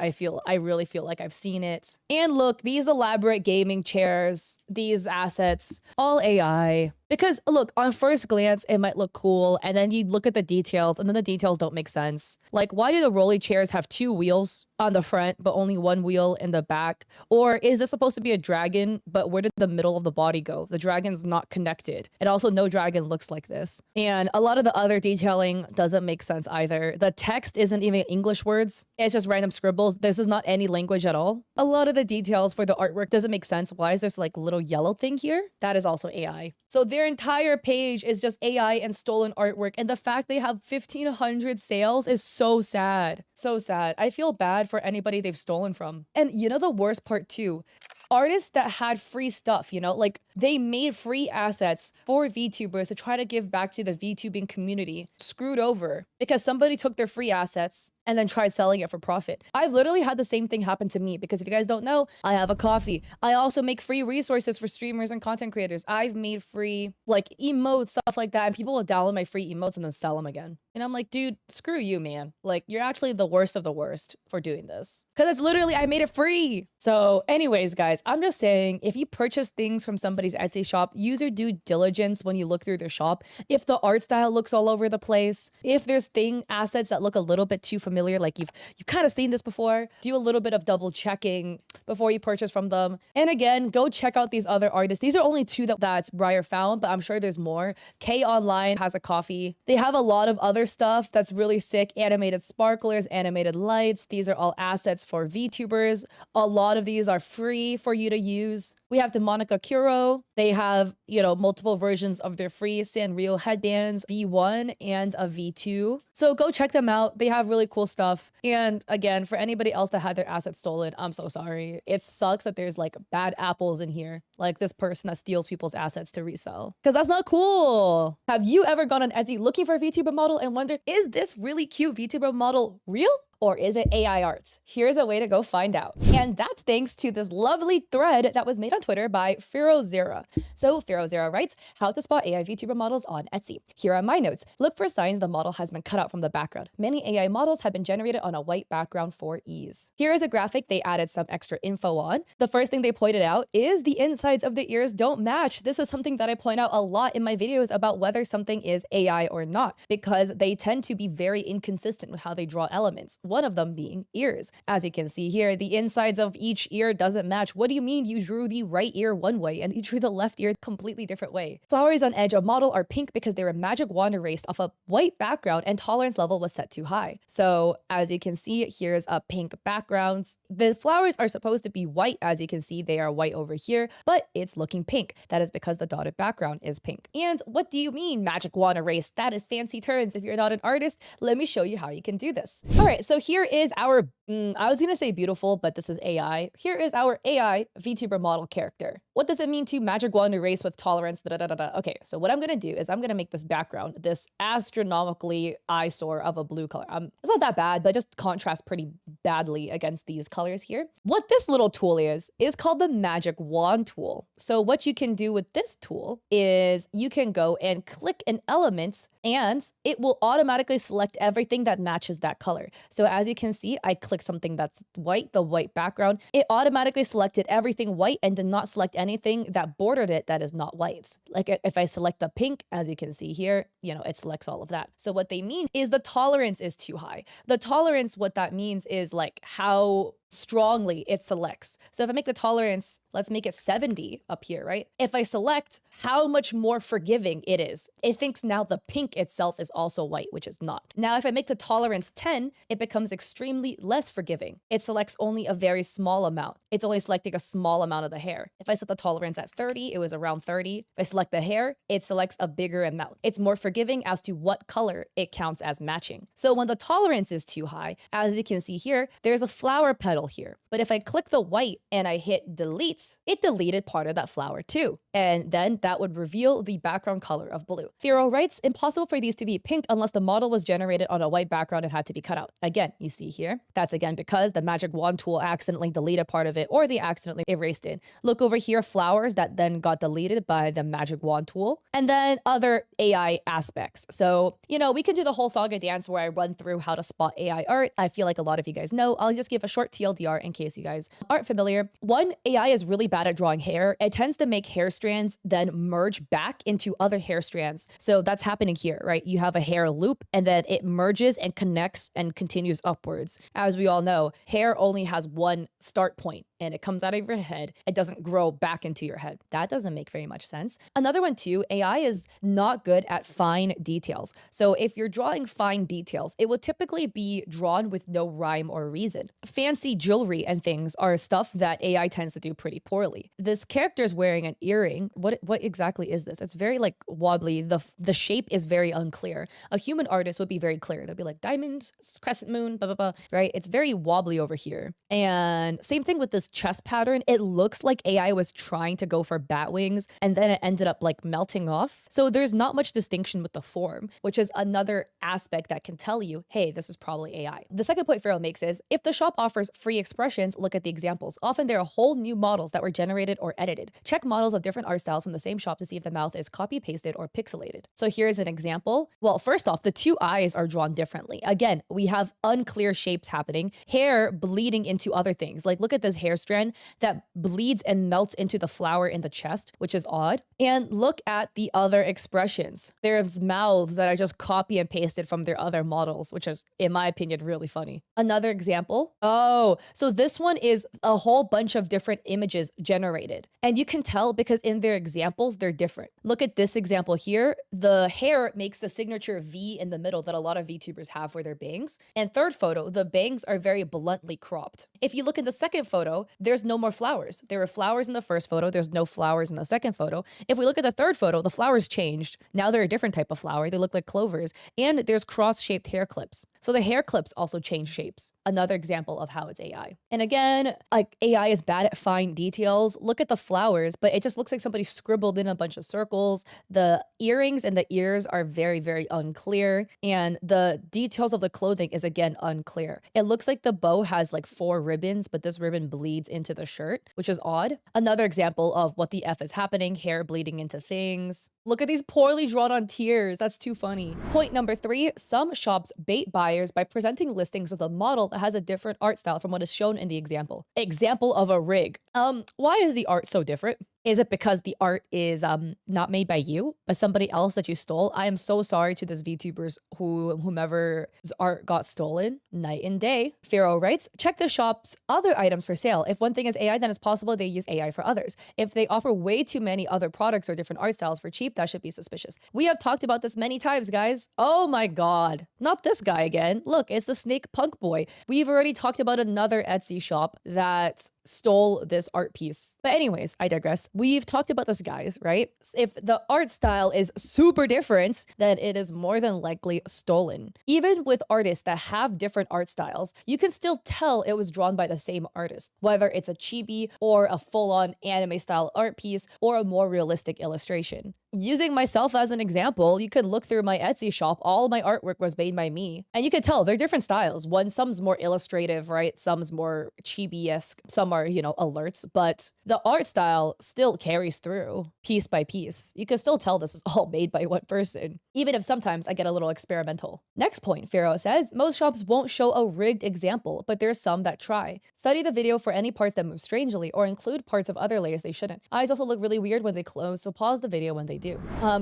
really feel like I've seen it. And look, these elaborate gaming chairs, these assets, all AI. Because look, on first glance, it might look cool, and then you look at the details, and then the details don't make sense. Like, why do the rolly chairs have 2 wheels on the front, but only 1 wheel in the back? Or is this supposed to be a dragon, but where did the middle of the body go? The dragon's not connected. And also, no dragon looks like this. And a lot of the other detailing doesn't make sense either. The text isn't even English words. It's just random scribbles. This is not any language at all. A lot of the details for the artwork doesn't make sense. Why is this like little yellow thing here? That is also AI. So their entire page is just AI and stolen artwork. And the fact they have 1,500 sales is so sad. So sad. I feel bad for anybody they've stolen from. And you know the worst part too? Artists that had free stuff, you know, like they made free assets for VTubers to try to give back to the VTubing community, screwed over because somebody took their free assets and then tried selling it for profit. I've literally had the same thing happen to me because if you guys don't know, I have a coffee. I also make free resources for streamers and content creators. I've made free like emotes, stuff like that, and people will download my free emotes and then sell them again. And I'm like, dude, screw you, man. Like, you're actually the worst of the worst for doing this. Because it's literally, I made it free. So anyways, guys, I'm just saying, if you purchase things from somebody's Etsy shop, use your due diligence when you look through their shop. If the art style looks all over the place, if there's assets that look a little bit too familiar, like you've kind of seen this before, do a little bit of double checking before you purchase from them. And again, go check out these other artists. These are only 2 that Briar found, but I'm sure there's more. K Online has a coffee. They have a lot of other stuff that's really sick. Animated sparklers, animated lights. These are all assets for VTubers. A lot of these are free for you to use. We have the Monica Kuro. They have, you know, multiple versions of their free Sanrio headbands, V1 and a V2. So go check them out. They have really cool stuff. And again, for anybody else that had their assets stolen, I'm so sorry. It sucks that there's like bad apples in here, like this person that steals people's assets to resell, because that's not cool. Have you ever gone on Etsy looking for a VTuber model and wondered, is this really cute VTuber model real? Or is it AI art? Here's a way to go find out. And that's thanks to this lovely thread that was made on Twitter by Ferozera. So Ferozera writes, how to spot AI VTuber models on Etsy. Here are my notes. Look for signs the model has been cut out from the background. Many AI models have been generated on a white background for ease. Here is a graphic they added some extra info on. The first thing they pointed out is the insides of the ears don't match. This is something that I point out a lot in my videos about whether something is AI or not, because they tend to be very inconsistent with how they draw elements. One of them being ears. As you can see here, the insides of each ear doesn't match. What do you mean you drew the right ear one way and you drew the left ear completely different way? Flowers on edge of model are pink because they were magic wand erased off a white background and tolerance level was set too high. So as you can see, here's a pink background. The flowers are supposed to be white. As you can see, they are white over here, but it's looking pink. That is because the dotted background is pink. And what do you mean magic wand erased? That is fancy terms. If you're not an artist, let me show you how you can do this. All right, so here is our, I was gonna say beautiful, but this is AI. Here is our AI VTuber model character. What does it mean to magic wand erase with tolerance? Okay, so what I'm gonna do is I'm gonna make this background this astronomically eyesore of a blue color. It's not that bad, but just contrasts pretty badly against these colors here. What this little tool is called the magic wand tool. So what you can do with this tool is you can go and click an element and it will automatically select everything that matches that color. So as you can see, I clicked something that's white, the white background. It automatically selected everything white and did not select anything that bordered it that is not white. Like if I select the pink, as you can see here, you know, it selects all of that. So what they mean is the tolerance is too high. The tolerance, what that means is like how strongly it selects. So if I make the tolerance, let's make it 70 up here, right? If I select how much more forgiving it is, it thinks now the pink itself is also white, which is not. Now, if I make the tolerance 10, it becomes extremely less forgiving. It selects only a very small amount. It's only selecting a small amount of the hair. If I set the tolerance at 30, it was around 30. If I select the hair, it selects a bigger amount. It's more forgiving as to what color it counts as matching. So when the tolerance is too high, as you can see here, there's a flower petal here. But if I click the white and I hit delete, it deleted part of that flower too. And then that would reveal the background color of blue. Firo writes, impossible for these to be pink unless the model was generated on a white background and had to be cut out. Again, you see here, that's again because the magic wand tool accidentally deleted part of it or they accidentally erased it. Look over here, flowers that then got deleted by the magic wand tool. And then other AI aspects. So, you know, we can do the whole saga dance where I run through how to spot AI art. I feel like a lot of you guys know. I'll just give a short TLDR in case you guys aren't familiar. One, AI is really bad at drawing hair. It tends to make hair strands then merge back into other hair strands. So that's happening here, right? You have a hair loop and then it merges and connects and continues upwards. As we all know, hair only has one start point and it comes out of your head. It doesn't grow back into your head. That doesn't make very much sense. Another one too, AI is not good at fine details. So if you're drawing fine details, it will typically be drawn with no rhyme or reason. Fancy jewelry and things are stuff that AI tends to do pretty poorly. This character is wearing an earring. What exactly is this? It's very like wobbly. The shape is very unclear. A human artist would be very clear. They'll be like diamond, crescent moon, blah, blah, blah, right? It's very wobbly over here. And same thing with this chest pattern. It looks like AI was trying to go for bat wings and then it ended up like melting off. So there's not much distinction with the form, which is another aspect that can tell you, hey, this is probably AI. The second point Farrell makes is if the shop offers free expressions, look at the examples. Often there are whole new models that were generated or edited. Check models of different art styles from the same shop to see if the mouth is copy pasted or pixelated. So here's an example. Well, first off, the two eyes are drawn differently. Again, we have unclear shapes happening, hair bleeding into other things. Like look at this hair strand that bleeds and melts into the flower in the chest, which is odd. And look at the other expressions. There's mouths that I just copy and pasted from their other models, which is, in my opinion, really funny. Another example. Oh, so this one is a whole bunch of different images generated. And you can tell because in their examples, they're different. Look at this example here. The hair makes the signature V in the middle that a lot of VTubers have for their bangs. And third photo, the bangs are very bluntly cropped. If you look in the second photo, there's no more flowers. There were flowers in the first photo. There's no flowers in the second photo. If we look at the third photo, the flowers changed. Now they're a different type of flower. They look like clovers. And there's cross-shaped hair clips. So the hair clips also change shapes. Another example of how it's AI. And again, like AI is bad at fine details. Look at the flowers, but it just looks like somebody scribbled in a bunch of circles. The earrings and the ears are very, very unclear. And the details of the clothing is again unclear. It looks like the bow has like 4 ribbons, but this ribbon bleeds into the shirt, which is odd. Another example of what the F is happening, hair bleeding into things. Look at these poorly drawn on tears. That's too funny. Point number 3, some shops bait buyers by presenting listings with a model that has a different art style from what is shown in the example. Example of a rig. Why is the art so different? Is it because the art is not made by you, but somebody else that you stole? I am so sorry to this VTubers whomever's art got stolen. Night and day. Pharaoh writes, check the shop's other items for sale. If one thing is AI, then it's possible they use AI for others. If they offer way too many other products or different art styles for cheap, that should be suspicious. We have talked about this many times, guys. Oh my God. Not this guy again. Look, it's the snake punk boy. We've already talked about another Etsy shop that stole this art piece. But anyways, I digress. We've talked about this, guys, right? If the art style is super different, then it is more than likely stolen. Even with artists that have different art styles, you can still tell it was drawn by the same artist, whether it's a chibi or a full-on anime style art piece or a more realistic illustration. Using myself as an example, you can look through my Etsy shop. All my artwork was made by me. And you can tell they're different styles. Some's more illustrative, right? Some's more chibi-esque. Some are, alerts. But the art style still carries through piece by piece. You can still tell this is all made by one person, even if sometimes I get a little experimental. Next point, Pharaoh says, most shops won't show a rigged example, but there's some that try. Study the video for any parts that move strangely or include parts of other layers they shouldn't. Eyes also look really weird when they close, so pause the video when they do.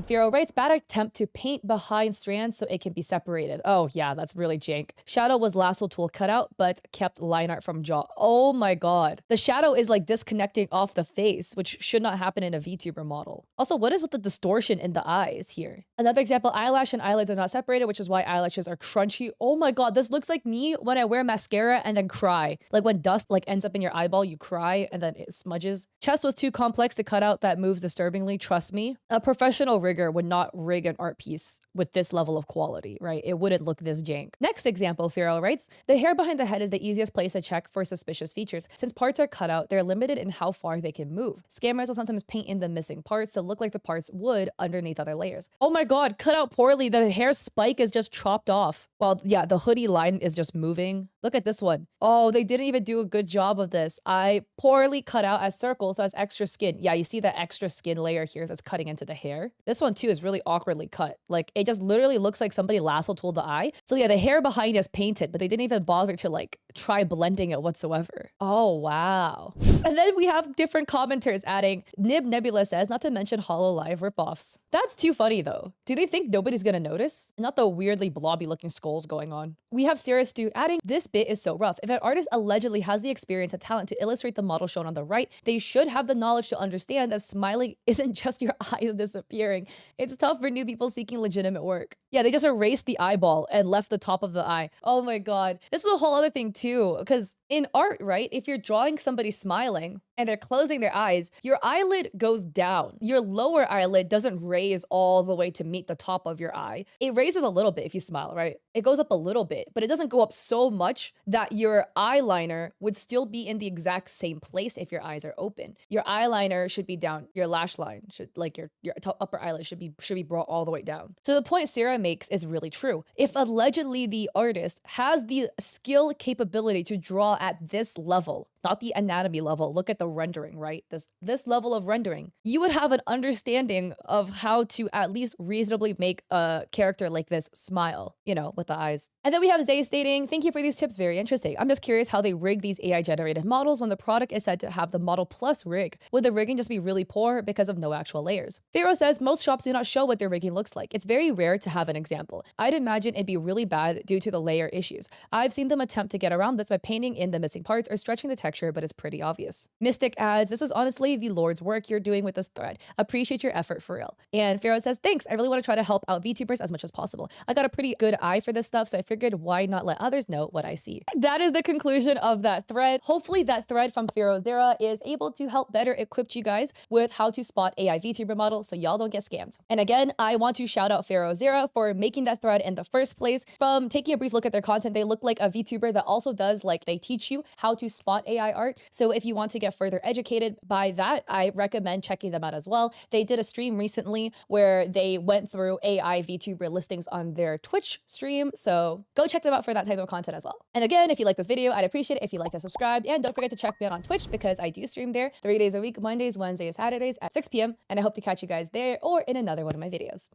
Pharaoh writes, bad attempt to paint behind strands so it can be separated. Oh yeah, that's really jank. Shadow was lasso tool cut out, but kept line art from jaw. Oh my God. The shadow is like disconnecting off the face, which should not happen in a VTuber model. Also, what is with the distortion in the eyes here? Another example, eyelash and eyelids are not separated, which is why eyelashes are crunchy. Oh my God, this looks like me when I wear mascara and then cry. Like when dust ends up in your eyeball, you cry and then it smudges. Chest was too complex to cut out, that moves disturbingly, trust me. A professional rigger would not rig an art piece with this level of quality, right? It wouldn't look this jank. Next example, Pharaoh writes, the hair behind the head is the easiest place to check for suspicious features. Since parts are cut out, they're limited in how far they can move. Scammers will sometimes paint in the missing parts to look like the parts would underneath other layers. Oh my God, cut out poorly. The hair spike is just chopped off. Well, yeah, the hoodie line is just moving. Look at this one. Oh, they didn't even do a good job of this. I poorly cut out as circles, so as extra skin. Yeah, you see that extra skin layer here that's cutting into the hair. This one too is really awkwardly cut. Like it just literally looks like somebody lasso tooled the eye. So yeah, the hair behind is painted, but they didn't even bother to try blending it whatsoever. Oh, wow. And then we have different commenters adding, Nib Nebula says, not to mention HoloLive ripoffs. That's too funny though. Do they think nobody's gonna notice? Not the weirdly blobby looking skulls going on. We have Sarah Stu adding, this bit is so rough. If an artist allegedly has the experience and talent to illustrate the model shown on the right, they should have the knowledge to understand that smiling isn't just your eyes disappearing. It's tough for new people seeking legitimate work. Yeah, they just erased the eyeball and left the top of the eye. Oh my God. This is a whole other thing too, because in art, right, if you're drawing somebody smiling and they're closing their eyes, your eyelid goes down. Your lower eyelid doesn't raise all the way to meet the top of your eye. It raises a little bit if you smile, right? It goes up a little bit, but it doesn't go up so much that your eyeliner would still be in the exact same place if your eyes are open. Your eyeliner should be down. Your lash line should, your upper eyelid should be brought all the way down. So the point Sarah makes is really true. If allegedly the artist has the skill capability to draw at this level, not the anatomy level, look at the rendering, right? This level of rendering, you would have an understanding of how to at least reasonably make a character like this smile, with the eyes. And then we have Zay stating, thank you for these tips, very interesting. I'm just curious how they rig these AI generated models when the product is said to have the model plus rig. Would the rigging just be really poor because of no actual layers? Pharaoh says most shops do not show what their rigging looks like. It's very rare to have an example. I'd imagine it'd be really bad due to the layer issues. I've seen them attempt to get around this by painting in the missing parts or stretching the texture conjecture, but it's pretty obvious. Mystic adds, this is honestly the Lord's work you're doing with this thread. Appreciate your effort for real. And Pharaoh says, thanks. I really want to try to help out VTubers as much as possible. I got a pretty good eye for this stuff, so I figured why not let others know what I see. That is the conclusion of that thread. Hopefully that thread from Pharaoh Zera is able to help better equip you guys with how to spot AI VTuber models so y'all don't get scammed. And again, I want to shout out Pharaoh Zera for making that thread in the first place. From taking a brief look at their content, they look like a VTuber that also does, like, they teach you how to spot AI art. So if you want to get further educated by that, I recommend checking them out as well. They did a stream recently where they went through AI VTuber listings on their Twitch stream. So go check them out for that type of content as well. And again, if you like this video, I'd appreciate it if you like to subscribe, and don't forget to check me out on Twitch because I do stream there 3 days a week, Mondays, Wednesdays, Saturdays at 6 p.m. And I hope to catch you guys there or in another one of my videos.